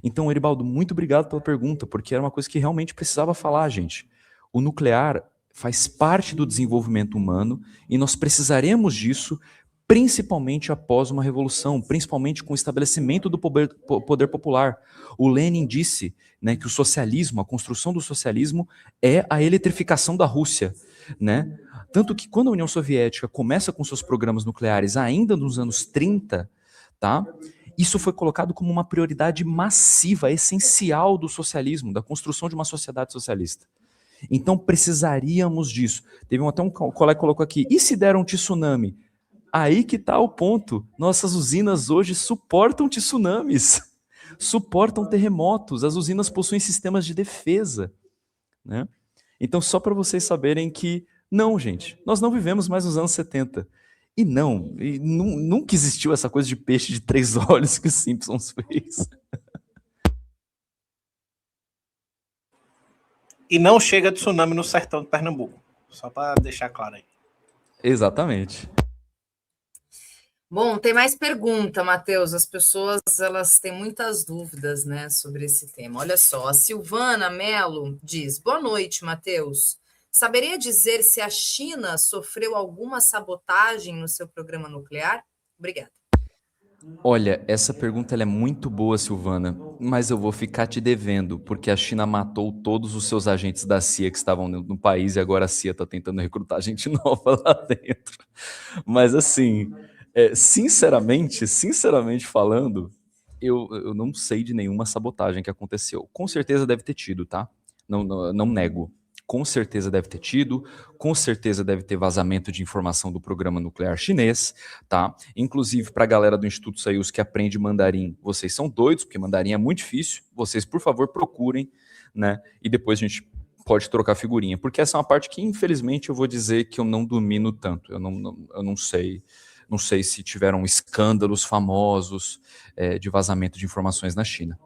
Então, Eribaldo, muito obrigado pela pergunta, porque era uma coisa que realmente precisava falar, gente. O nuclear faz parte do desenvolvimento humano e nós precisaremos disso principalmente após uma revolução, principalmente com o estabelecimento do poder popular. O Lenin disse, né, que o socialismo, a construção do socialismo é a eletrificação da Rússia, né? Tanto que quando a União Soviética começa com seus programas nucleares ainda nos anos 30, tá? Isso foi colocado como uma prioridade massiva, essencial do socialismo, da construção de uma sociedade socialista. Então precisaríamos disso. Teve até um colega que colocou aqui, e se der um tsunami? Aí que está o ponto. Nossas usinas hoje suportam tsunamis, suportam terremotos, as usinas possuem sistemas de defesa, né? Então, só para vocês saberem que, não, gente, nós não vivemos mais nos anos 70. E nunca existiu essa coisa de peixe de 3 olhos que o Simpsons fez. E não chega tsunami no sertão de Pernambuco. Só para deixar claro aí. Exatamente. Bom, tem mais pergunta, Matheus. As pessoas elas têm muitas dúvidas, né, sobre esse tema. Olha só, a Silvana Mello diz: boa noite, Matheus. Saberia dizer se a China sofreu alguma sabotagem no seu programa nuclear? Obrigada. Olha, essa pergunta ela é muito boa, Silvana, mas eu vou ficar te devendo, porque a China matou todos os seus agentes da CIA que estavam no país e agora a CIA está tentando recrutar gente nova lá dentro. Mas assim, sinceramente falando, eu não sei de nenhuma sabotagem que aconteceu. Com certeza deve ter tido, tá? Não nego. Com certeza deve ter tido, com certeza deve ter vazamento de informação do programa nuclear chinês, tá? Inclusive, para a galera do Instituto Soyuz que aprende mandarim, vocês são doidos, porque mandarim é muito difícil. Vocês, por favor, procurem, né? E depois a gente pode trocar figurinha, porque essa é uma parte que, infelizmente, eu vou dizer que eu não domino tanto. Eu não sei. Não sei se tiveram escândalos famosos de vazamento de informações na China.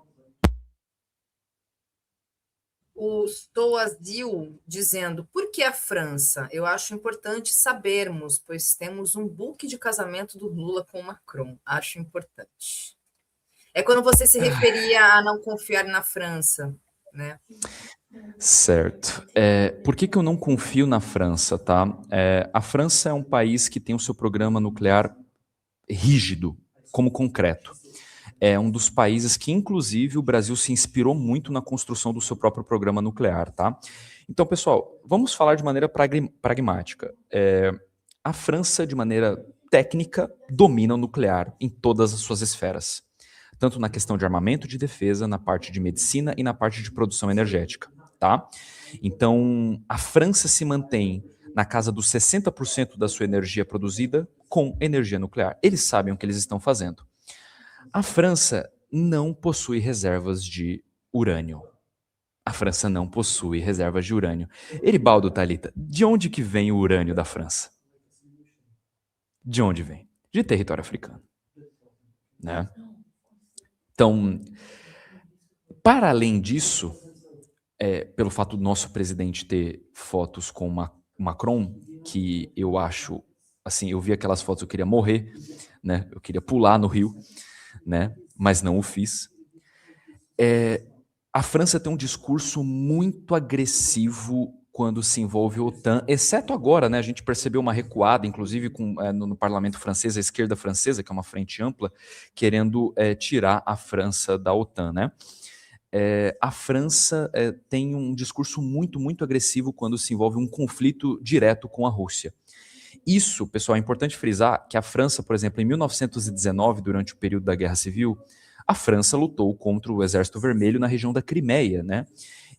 O Stoasdil dizendo: por que a França? Eu acho importante sabermos, pois temos um book de casamento do Lula com o Macron. Acho importante. É quando você se referia a não confiar na França, né? Certo. Por que eu não confio na França, tá? A França é um país que tem o seu programa nuclear rígido, como concreto. É um dos países que, inclusive, o Brasil se inspirou muito na construção do seu próprio programa nuclear, tá? Então, pessoal, vamos falar de maneira pragmática. A França, de maneira técnica, domina o nuclear em todas as suas esferas, tanto na questão de armamento de defesa, na parte de medicina e na parte de produção energética, tá? Então, a França se mantém na casa dos 60% da sua energia produzida com energia nuclear. Eles sabem o que eles estão fazendo. A França não possui reservas de urânio. A França não possui reservas de urânio. Eribaldo, Thalita, de onde que vem o urânio da França? De onde vem? De território africano, né? Então, para além disso, pelo fato do nosso presidente ter fotos com Macron, que eu acho, assim, eu vi aquelas fotos, eu queria morrer, né? Eu queria pular no rio, né? Mas não o fiz. A França tem um discurso muito agressivo quando se envolve a OTAN, exceto agora, né? A gente percebeu uma recuada, inclusive no parlamento francês, a esquerda francesa, que é uma frente ampla, querendo tirar a França da OTAN, né? A França tem um discurso muito, muito agressivo quando se envolve um conflito direto com a Rússia. Isso, pessoal, é importante frisar que a França, por exemplo, em 1919, durante o período da Guerra Civil, a França lutou contra o Exército Vermelho na região da Crimeia, né?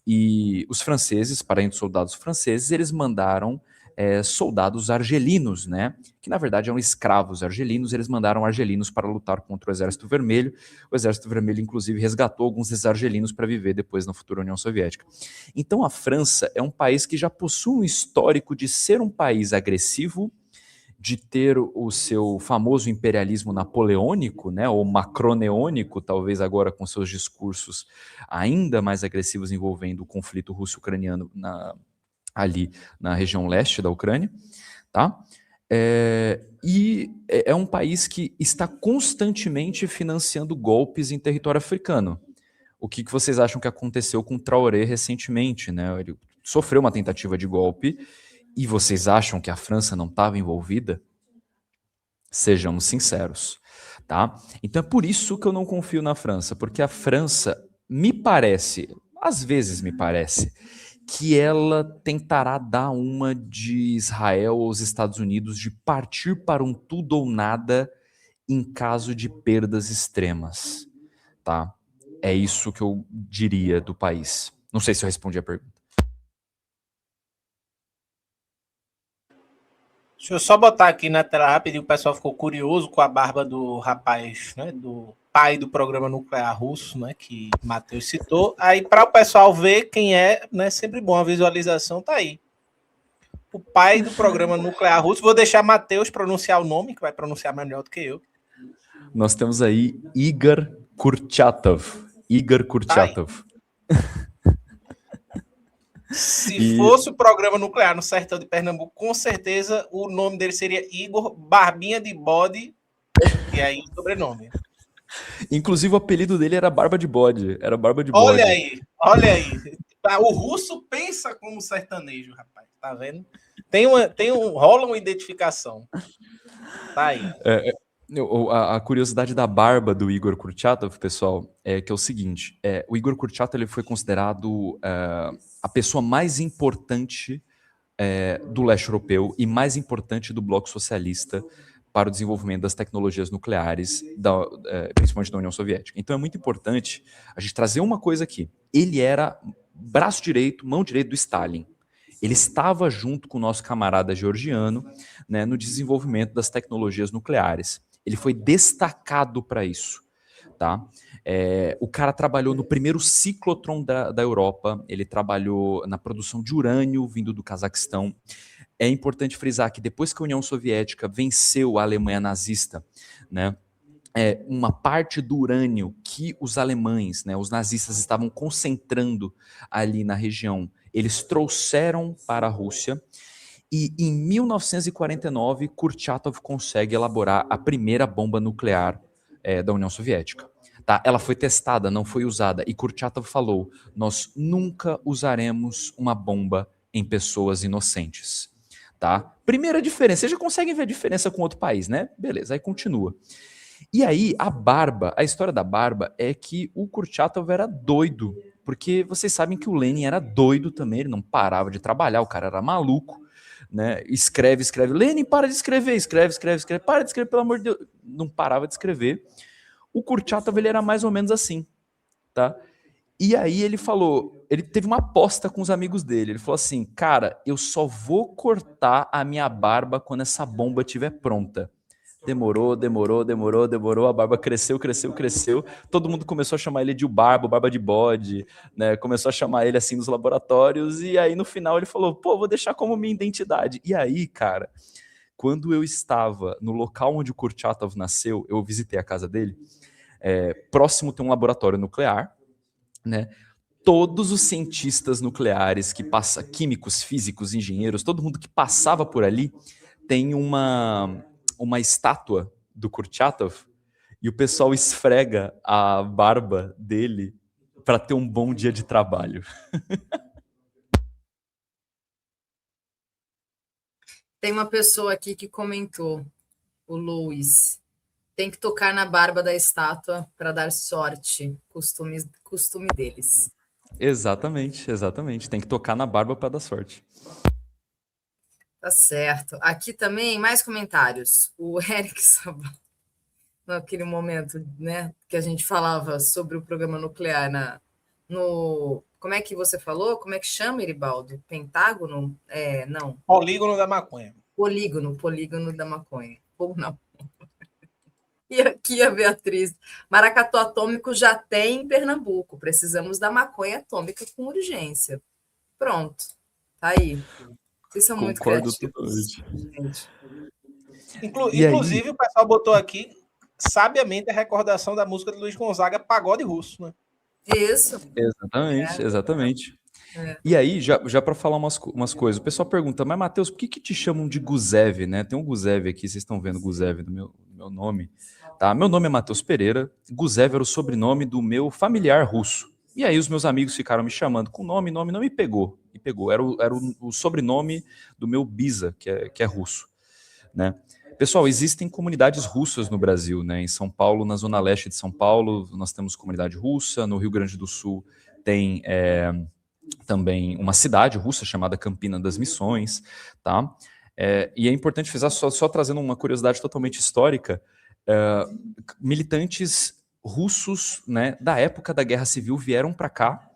E os franceses, parentes soldados franceses, eles mandaram soldados argelinos, né? Que na verdade eram escravos argelinos, eles mandaram argelinos para lutar contra o Exército Vermelho. O Exército Vermelho, inclusive, resgatou alguns desses argelinos para viver depois na futura União Soviética. Então a França é um país que já possui um histórico de ser um país agressivo, de ter o seu famoso imperialismo napoleônico, né, ou macroneônico, talvez agora com seus discursos ainda mais agressivos envolvendo o conflito russo-ucraniano ali na região leste da Ucrânia, tá? E é um país que está constantemente financiando golpes em território africano. O que vocês acham que aconteceu com o Traoré recentemente, né? Ele sofreu uma tentativa de golpe e vocês acham que a França não estava envolvida? Sejamos sinceros, tá? Então é por isso que eu não confio na França, porque a França me parece, às vezes me parece, que ela tentará dar uma de Israel aos Estados Unidos de partir para um tudo ou nada em caso de perdas extremas, tá? É isso que eu diria do país. Não sei se eu respondi a pergunta. Deixa eu só botar aqui na tela rapidinho, o pessoal ficou curioso com a barba do rapaz, né, do pai do programa nuclear russo, né, que Matheus citou. Aí, para o pessoal ver quem é, né, sempre bom, a visualização tá aí. O pai do programa nuclear russo, vou deixar Matheus pronunciar o nome, que vai pronunciar melhor do que eu. Nós temos aí Igor Kurchatov. Igor Kurchatov. Se fosse o programa nuclear no sertão de Pernambuco, com certeza o nome dele seria Igor Barbinha de Bode, e aí o sobrenome. Inclusive o apelido dele era Barba de Bode. Era Barba de Bode. Olha aí, olha aí. O russo pensa como sertanejo, rapaz. Tá vendo? Rola uma identificação. Tá aí. A curiosidade da barba do Igor Kurchatov, pessoal, é que é o seguinte: o Igor Kurchatov ele foi considerado a pessoa mais importante do leste europeu e mais importante do bloco socialista para o desenvolvimento das tecnologias nucleares, principalmente da União Soviética. Então é muito importante a gente trazer uma coisa aqui. Ele era braço direito, mão direita do Stalin. Ele estava junto com o nosso camarada georgiano, né, no desenvolvimento das tecnologias nucleares. Ele foi destacado para isso. Tá? O cara trabalhou no primeiro ciclotron da Europa, ele trabalhou na produção de urânio vindo do Cazaquistão. É importante frisar que depois que a União Soviética venceu a Alemanha nazista, né, uma parte do urânio que os alemães, né, os nazistas estavam concentrando ali na região, eles trouxeram para a Rússia. E em 1949, Kurchatov consegue elaborar a primeira bomba nuclear da União Soviética. Tá? Ela foi testada, não foi usada. E Kurchatov falou: nós nunca usaremos uma bomba em pessoas inocentes. Tá? Primeira diferença. Vocês já conseguem ver a diferença com outro país, né? Beleza, aí continua. E aí, a história da barba é que o Kurchatov era doido. Porque vocês sabem que o Lenin era doido também, ele não parava de trabalhar, o cara era maluco. Né? Escreve. Lenin, para de escrever, escreve. Para de escrever, pelo amor de Deus. Não parava de escrever. O Kurchatov, ele era mais ou menos assim, tá? E aí ele falou, ele teve uma aposta com os amigos dele. Ele falou assim: cara, eu só vou cortar a minha barba quando essa bomba estiver pronta. Demorou, a barba cresceu. Todo mundo começou a chamar ele de o Barba de Bode, né? Começou a chamar ele assim nos laboratórios, e aí no final ele falou: pô, vou deixar como minha identidade. E aí, cara, quando eu estava no local onde o Kurchatov nasceu, eu visitei a casa dele, próximo tem um laboratório nuclear, né? Todos os cientistas nucleares químicos, físicos, engenheiros, todo mundo que passava por ali tem uma estátua do Kurchatov e o pessoal esfrega a barba dele para ter um bom dia de trabalho. Tem uma pessoa aqui que comentou, o Luiz, tem que tocar na barba da estátua para dar sorte, costume deles. Exatamente. Tem que tocar na barba para dar sorte. Tá certo. Aqui também, mais comentários. O Eric Sabá, naquele momento, né, que a gente falava sobre o programa nuclear como é que você falou? Como é que chama, Eribaldo? Pentágono? Não. Polígono da maconha. Polígono da maconha. Ou não. E aqui a Beatriz. Maracatu atômico já tem em Pernambuco. Precisamos da maconha atômica com urgência. Pronto. Tá aí. Vocês são muito criativos. Gente. Inclusive, o pessoal botou aqui, sabiamente, a recordação da música de Luiz Gonzaga, Pagode Russo, né? Isso. Exatamente, exatamente. É. E aí, já para falar umas coisas, o pessoal pergunta, mas Matheus, por que te chamam de Guzev, né? Tem um Guzev aqui, vocês estão vendo Guzev no meu nome, tá? Meu nome é Matheus Pereira, Guzev era o sobrenome do meu familiar russo. E aí os meus amigos ficaram me chamando com nome não me pegou. Me pegou, era o sobrenome do meu bisa, que é russo, né? Pessoal, existem comunidades russas no Brasil, né? Em São Paulo, na zona leste de São Paulo, nós temos comunidade russa, no Rio Grande do Sul tem também uma cidade russa chamada Campina das Missões, tá? E é importante frisar, só trazendo uma curiosidade totalmente histórica, militantes russos, né, da época da Guerra Civil vieram para cá,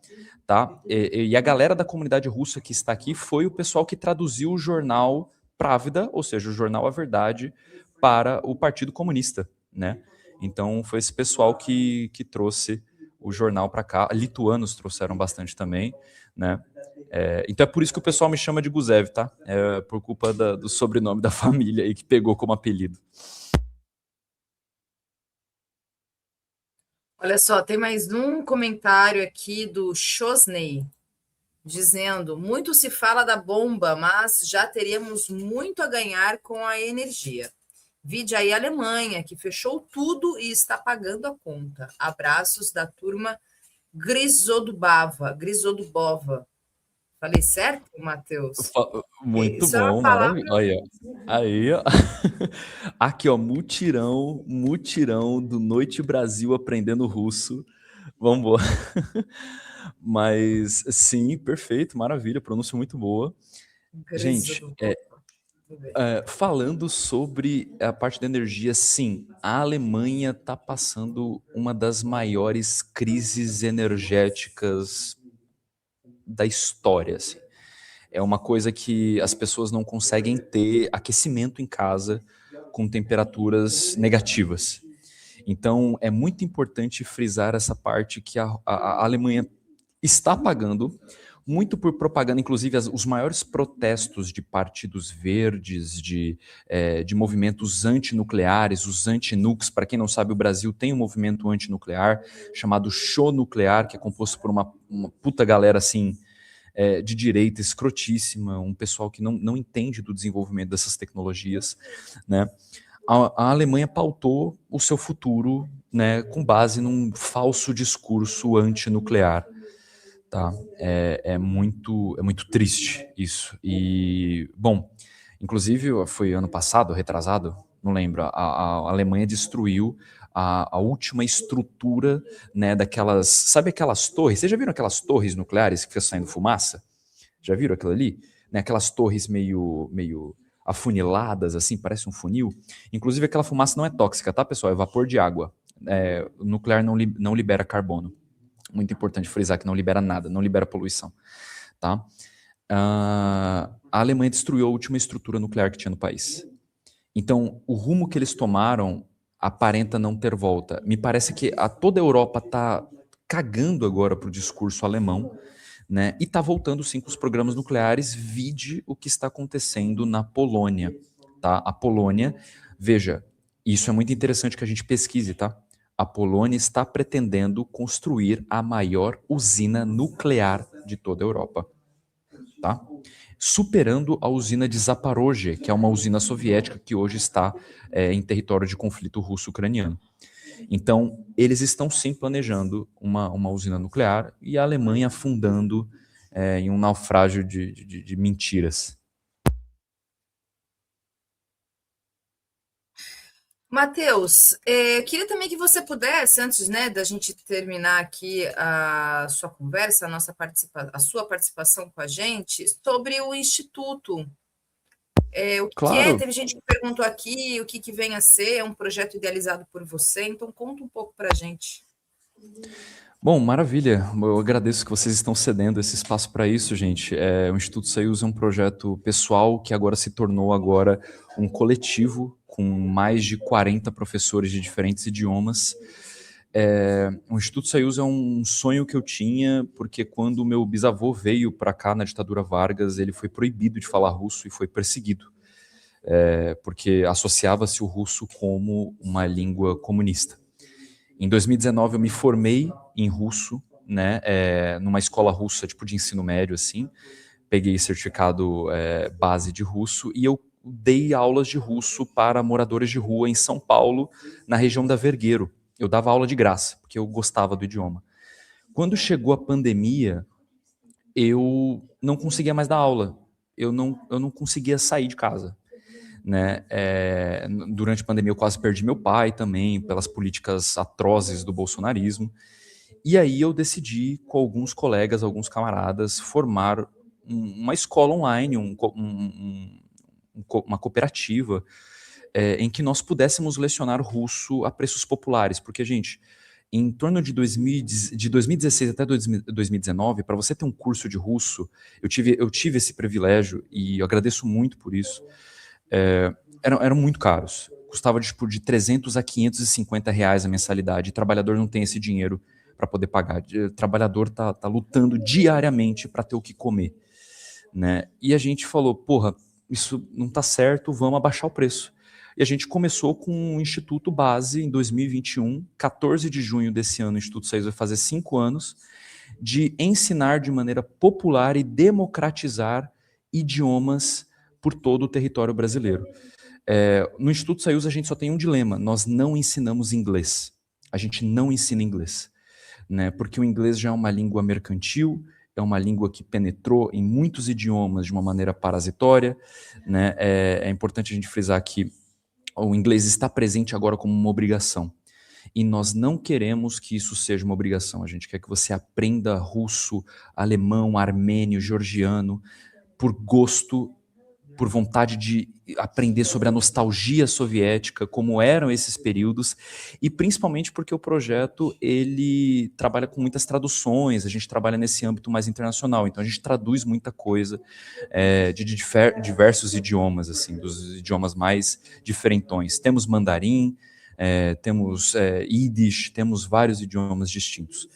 tá? E a galera da comunidade russa que está aqui foi o pessoal que traduziu o jornal Pravda, ou seja, o jornal A Verdade, para o Partido Comunista, né? Então foi esse pessoal que trouxe o jornal para cá. Lituanos trouxeram bastante também, né? Então é por isso que o pessoal me chama de Guzev, tá? É por culpa do sobrenome da família aí que pegou como apelido. Olha só, tem mais um comentário aqui do Chosney, dizendo: muito se fala da bomba, mas já teríamos muito a ganhar com a energia. Vide aí a Alemanha, que fechou tudo e está pagando a conta. Abraços da turma Grisodubova. Falei certo, Matheus? Muito Isso é uma bom, palavra. maravilha. Aí, ó. Aqui, ó, mutirão do Noite Brasil aprendendo russo. Vamos embora. Mas, sim, perfeito, maravilha, pronúncia muito boa. Gente, falando sobre a parte da energia, sim, a Alemanha está passando uma das maiores crises energéticas da história, assim. É uma coisa que as pessoas não conseguem ter aquecimento em casa com temperaturas negativas. Então, é muito importante frisar essa parte que a Alemanha está pagando, muito por propaganda, inclusive os maiores protestos de partidos verdes, de movimentos antinucleares, os antinux. Para quem não sabe, o Brasil tem um movimento antinuclear chamado Show Nuclear, que é composto por uma puta galera assim, de direita escrotíssima, um pessoal que não entende do desenvolvimento dessas tecnologias, né? A Alemanha pautou o seu futuro, né, com base num falso discurso antinuclear. Tá? É muito triste isso. E, bom, inclusive foi ano passado, retrasado, não lembro, a Alemanha destruiu a última estrutura, né, daquelas, sabe aquelas torres? Vocês já viram aquelas torres nucleares que fica saindo fumaça? Já viram aquilo ali? Né, aquelas torres meio afuniladas, assim, parece um funil. Inclusive aquela fumaça não é tóxica, tá, pessoal? É vapor de água. O nuclear não libera carbono. Muito importante frisar que não libera nada, não libera poluição, tá? A Alemanha destruiu a última estrutura nuclear que tinha no país. Então, o rumo que eles tomaram aparenta não ter volta. Me parece que toda a Europa está cagando agora para o discurso alemão, né? E está voltando sim com os programas nucleares, vide o que está acontecendo na Polônia, tá? A Polônia, veja, isso é muito interessante que a gente pesquise, tá? A Polônia está pretendendo construir a maior usina nuclear de toda a Europa, tá? Superando a usina de Zaporozhye, que é uma usina soviética que hoje está em território de conflito russo-ucraniano. Então, eles estão sim planejando uma usina nuclear e a Alemanha afundando em um naufrágio de mentiras. Matheus, queria também que você pudesse, antes, né, da gente terminar aqui a sua conversa, a sua participação com a gente, sobre o Instituto. O que Claro. Teve gente que perguntou aqui o que vem a ser, é um projeto idealizado por você, então conta um pouco para a gente. Bom, maravilha. Eu agradeço que vocês estão cedendo esse espaço para isso, gente. O Instituto Soyuz é um projeto pessoal que agora se tornou um coletivo com mais de 40 professores de diferentes idiomas. O Instituto Soyuz é um sonho que eu tinha, porque quando o meu bisavô veio para cá na ditadura Vargas, ele foi proibido de falar russo e foi perseguido, porque associava-se o russo como uma língua comunista. Em 2019 eu me formei em russo, né, numa escola russa, tipo de ensino médio, assim. Peguei certificado base de russo e eu dei aulas de russo para moradores de rua em São Paulo, na região da Vergueiro. Eu dava aula de graça, porque eu gostava do idioma. Quando chegou a pandemia, eu não conseguia mais dar aula. Eu não conseguia sair de casa, né? Durante a pandemia eu quase perdi meu pai também, pelas políticas atrozes do bolsonarismo. E aí eu decidi, com alguns colegas, alguns camaradas, formar uma escola online, uma cooperativa, em que nós pudéssemos lecionar russo a preços populares. Porque, gente, em torno de 2016 até 2019, para você ter um curso de russo, eu tive esse privilégio e eu agradeço muito por isso, eram muito caros. Custava de 300 a 550 reais a mensalidade. E trabalhador não tem esse dinheiro para poder pagar. O trabalhador tá lutando diariamente para ter o que comer, né? E a gente falou, porra, isso não tá certo, vamos abaixar o preço. E a gente começou com o Instituto Base em 2021, 14 de junho desse ano, o Instituto Sayus vai fazer 5 anos, de ensinar de maneira popular e democratizar idiomas por todo o território brasileiro. No Instituto Sayus a gente só tem um dilema, nós não ensinamos inglês. A gente não ensina inglês, né? Porque o inglês já é uma língua mercantil, é uma língua que penetrou em muitos idiomas de uma maneira parasitória, né? É importante a gente frisar que o inglês está presente agora como uma obrigação. E nós não queremos que isso seja uma obrigação. A gente quer que você aprenda russo, alemão, armênio, georgiano, por gosto, por vontade de aprender sobre a nostalgia soviética, como eram esses períodos, e principalmente porque o projeto ele trabalha com muitas traduções, a gente trabalha nesse âmbito mais internacional, então a gente traduz muita coisa de diversos idiomas, assim, dos idiomas mais diferentões. Temos mandarim, temos Yiddish, temos vários idiomas distintos.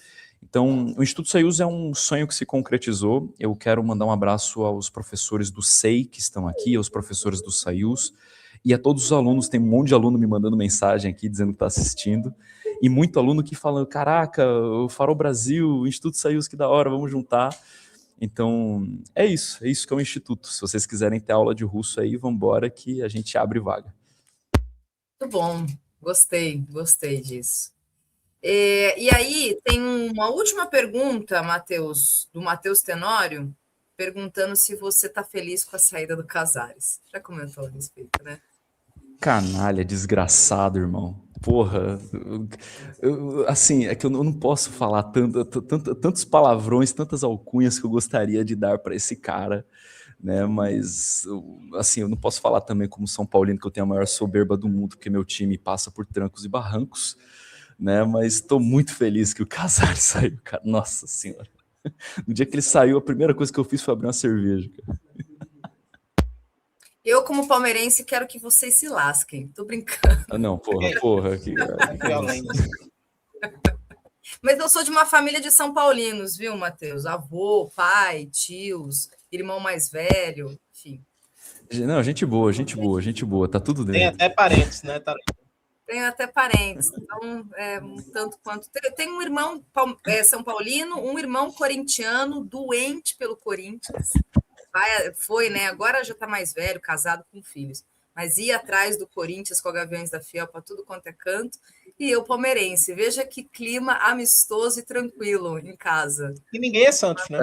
Então, o Instituto Sayus é um sonho que se concretizou. Eu quero mandar um abraço aos professores do SEI que estão aqui, aos professores do Sayus, e a todos os alunos. Tem um monte de aluno me mandando mensagem aqui, dizendo que está assistindo, e muito aluno que fala, caraca, o Farol Brasil, o Instituto Sayus, que da hora, vamos juntar. Então, é isso que é o Instituto. Se vocês quiserem ter aula de russo aí, vamos embora que a gente abre vaga. Muito bom, gostei disso. E aí, tem uma última pergunta, Matheus, do Matheus Tenório, perguntando se você está feliz com a saída do Casares. Já comentou a respeito, né? Canalha, desgraçado, irmão. Porra, assim, é que eu não posso falar tantos palavrões, tantas alcunhas que eu gostaria de dar para esse cara, né? Mas, assim, eu não posso falar também como São Paulino que eu tenho a maior soberba do mundo, porque meu time passa por trancos e barrancos, né? Mas estou muito feliz que o Casares saiu, cara. Nossa Senhora. No dia que ele saiu, a primeira coisa que eu fiz foi abrir uma cerveja, cara. Eu, como palmeirense, quero que vocês se lasquem. Tô brincando. Ah, não, porra. Que Mas eu sou de uma família de São Paulinos, viu, Matheus? Avô, pai, tios, irmão mais velho, enfim. Não, gente boa. Tá tudo dentro. Tem até parentes, né? Tenho até parentes, então, um tanto quanto. Tenho um irmão São Paulino, um irmão corintiano, doente pelo Corinthians. Foi, né? Agora já está mais velho, casado com filhos. Mas ia atrás do Corinthians com a Gaviões da Fiel para tudo quanto é canto. E eu, palmeirense. Veja que clima amistoso e tranquilo em casa. E ninguém é Santos, né?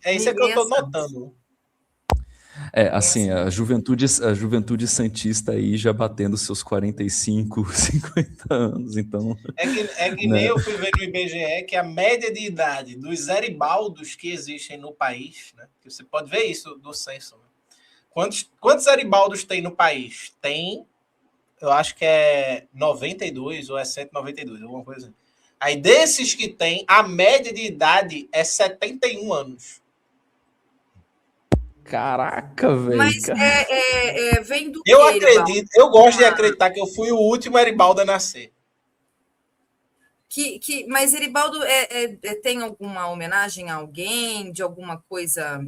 É isso que eu estou notando. Assim, a juventude santista aí já batendo seus 45, 50 anos, então... É que nem eu fui ver no IBGE que a média de idade dos Eribaldos que existem no país, né? Que você pode ver isso do censo, né? Quantos Eribaldos tem no país? Tem, eu acho que é 92 ou é 192, alguma coisa assim. Aí desses que tem, a média de idade é 71 anos. Caraca, velho. Mas vem do Eu acredito, eu gosto de acreditar que eu fui o último Eribaldo a nascer. Mas Eribaldo tem alguma homenagem a alguém, de alguma coisa?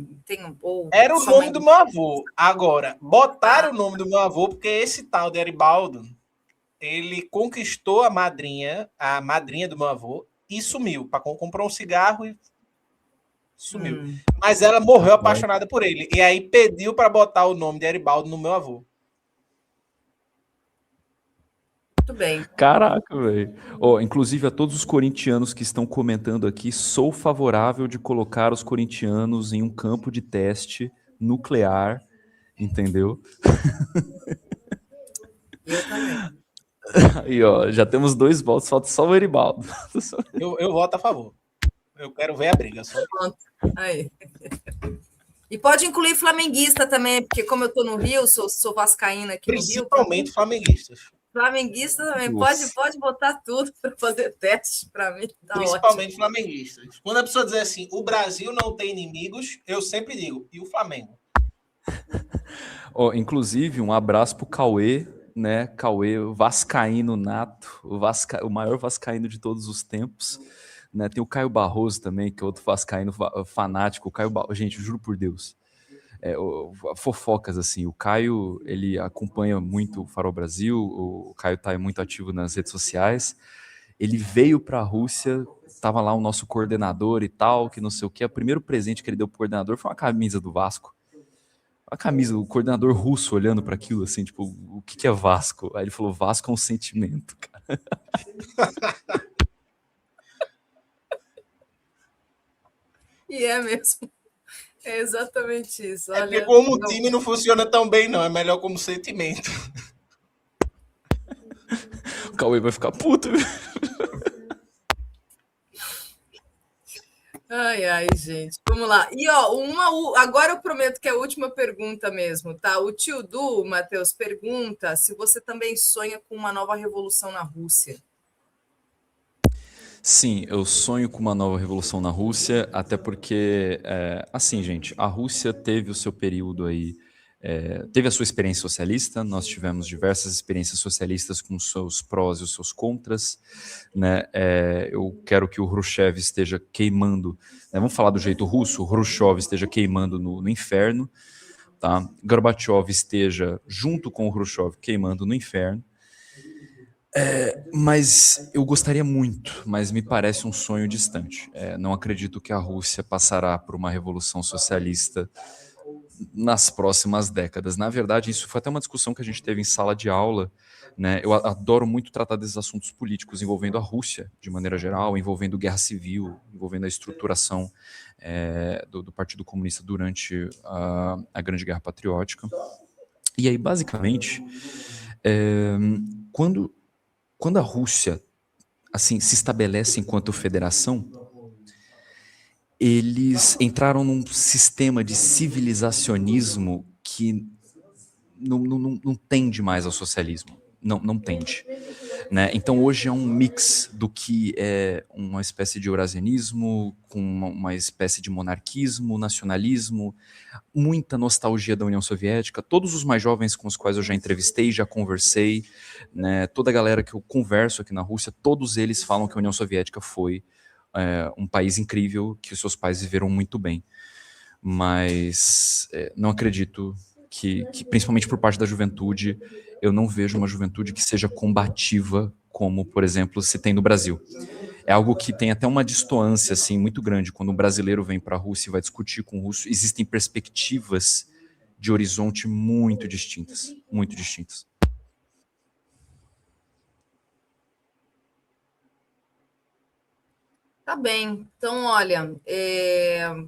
Era o nome do meu avô. Agora, botaram o nome do meu avô porque esse tal de Eribaldo, ele conquistou a madrinha do meu avô, e sumiu. Comprou um cigarro e sumiu. Mas ela morreu apaixonada por ele. E aí pediu para botar o nome de Eribaldo no meu avô. Muito bem. Caraca, velho. Inclusive, a todos os corintianos que estão comentando aqui, sou favorável de colocar os corintianos em um campo de teste nuclear, entendeu? Eu também. Aí, já temos 2 votos, falta só o Eribaldo. Eu voto a favor. Eu quero ver a briga. Só. Pronto. Aí. E pode incluir flamenguista também, porque como eu estou no Rio, sou vascaína aqui no Rio. Principalmente flamenguistas. Flamenguista também, pode botar tudo para fazer teste para mim. Tá Principalmente ótimo. flamenguistas. Quando a pessoa diz assim, o Brasil não tem inimigos, eu sempre digo, e o Flamengo? Inclusive, um abraço pro Cauê, né? Cauê, o vascaíno nato, o maior vascaíno de todos os tempos. Né? Tem o Caio Barroso também, que é outro vascaíno fanático. O Caio Barroso, gente, juro por Deus. Fofocas, assim. O Caio, ele acompanha muito o Farol Brasil, o Caio tá muito ativo nas redes sociais. Ele veio para a Rússia, tava lá o nosso coordenador e tal, que não sei o que. O primeiro presente que ele deu pro coordenador foi uma camisa do Vasco. A camisa, o coordenador russo olhando para aquilo, assim, tipo, o que é Vasco? Aí ele falou, Vasco é um sentimento, cara. E é mesmo. É exatamente isso. Olha, porque como o time não funciona tão bem, não. É melhor como sentimento. O Cauê vai ficar puto. Ai, gente. Vamos lá. E, agora eu prometo que é a última pergunta mesmo, tá? O tio Du, Matheus, pergunta se você também sonha com uma nova revolução na Rússia. Sim, eu sonho com uma nova revolução na Rússia, até porque, assim, gente, a Rússia teve o seu período aí, teve a sua experiência socialista, nós tivemos diversas experiências socialistas com os seus prós e os seus contras, né? Eu quero que o Khrushchev esteja queimando, né? Vamos falar do jeito russo, o Khrushchev esteja queimando no inferno, tá? Gorbachev esteja junto com o Khrushchev queimando no inferno. Mas eu gostaria muito, mas me parece um sonho distante. Não acredito que a Rússia passará por uma revolução socialista nas próximas décadas. Na verdade, isso foi até uma discussão que a gente teve em sala de aula, né? Eu adoro muito tratar desses assuntos políticos envolvendo a Rússia, de maneira geral, envolvendo guerra civil, envolvendo a estruturação do Partido Comunista durante a Grande Guerra Patriótica. E aí, basicamente, quando a Rússia assim, se estabelece enquanto federação, eles entraram num sistema de civilizacionismo que não tende mais ao socialismo. Não tende. Né? Então hoje é um mix do que é uma espécie de eurasianismo, com uma espécie de monarquismo, nacionalismo, muita nostalgia da União Soviética. Todos os mais jovens com os quais eu já entrevistei, já conversei, né? Toda a galera que eu converso aqui na Rússia, todos eles falam que a União Soviética foi um país incrível, que os seus pais viveram muito bem. Mas não acredito que, principalmente por parte da juventude, eu não vejo uma juventude que seja combativa, como, por exemplo, se tem no Brasil. É algo que tem até uma distoância assim, muito grande. Quando um brasileiro vem para a Rússia e vai discutir com o russo, existem perspectivas de horizonte muito distintas. Muito distintas. Tá bem. Então, olha,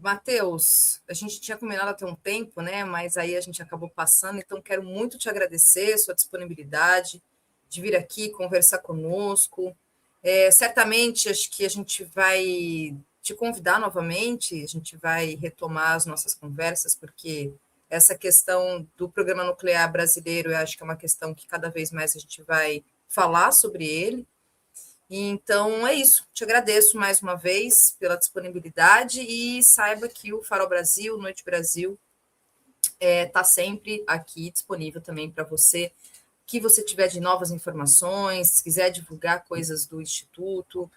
Matheus, a gente tinha combinado até um tempo, né? Mas aí a gente acabou passando, então quero muito te agradecer sua disponibilidade de vir aqui conversar conosco. Certamente acho que a gente vai te convidar novamente, a gente vai retomar as nossas conversas, porque essa questão do programa nuclear brasileiro, eu acho que é uma questão que cada vez mais a gente vai falar sobre ele. Então é isso. Te agradeço mais uma vez pela disponibilidade e saiba que o Farol Brasil, Noite Brasil, está sempre aqui disponível também para você. Que você tiver de novas informações, se quiser divulgar coisas do Instituto,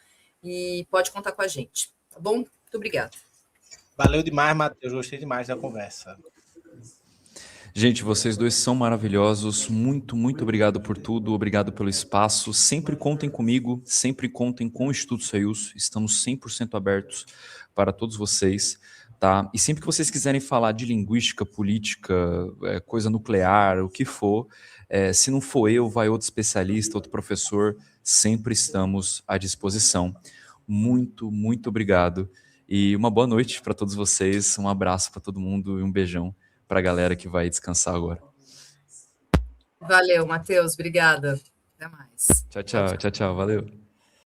e pode contar com a gente, tá bom? Muito obrigada. Valeu demais, Matheus. Gostei demais da conversa. Gente, vocês dois são maravilhosos. Muito, muito obrigado por tudo. Obrigado pelo espaço. Sempre contem comigo, sempre contem com o Instituto Sayus. Estamos 100% abertos para todos vocês, tá? E sempre que vocês quiserem falar de linguística, política, coisa nuclear, o que for, se não for eu, vai outro especialista, outro professor, sempre estamos à disposição. Muito, muito obrigado. E uma boa noite para todos vocês, um abraço para todo mundo e um beijão para a galera que vai descansar agora. Valeu, Matheus, obrigada. Até mais. Tchau, tchau, tchau, tchau, valeu.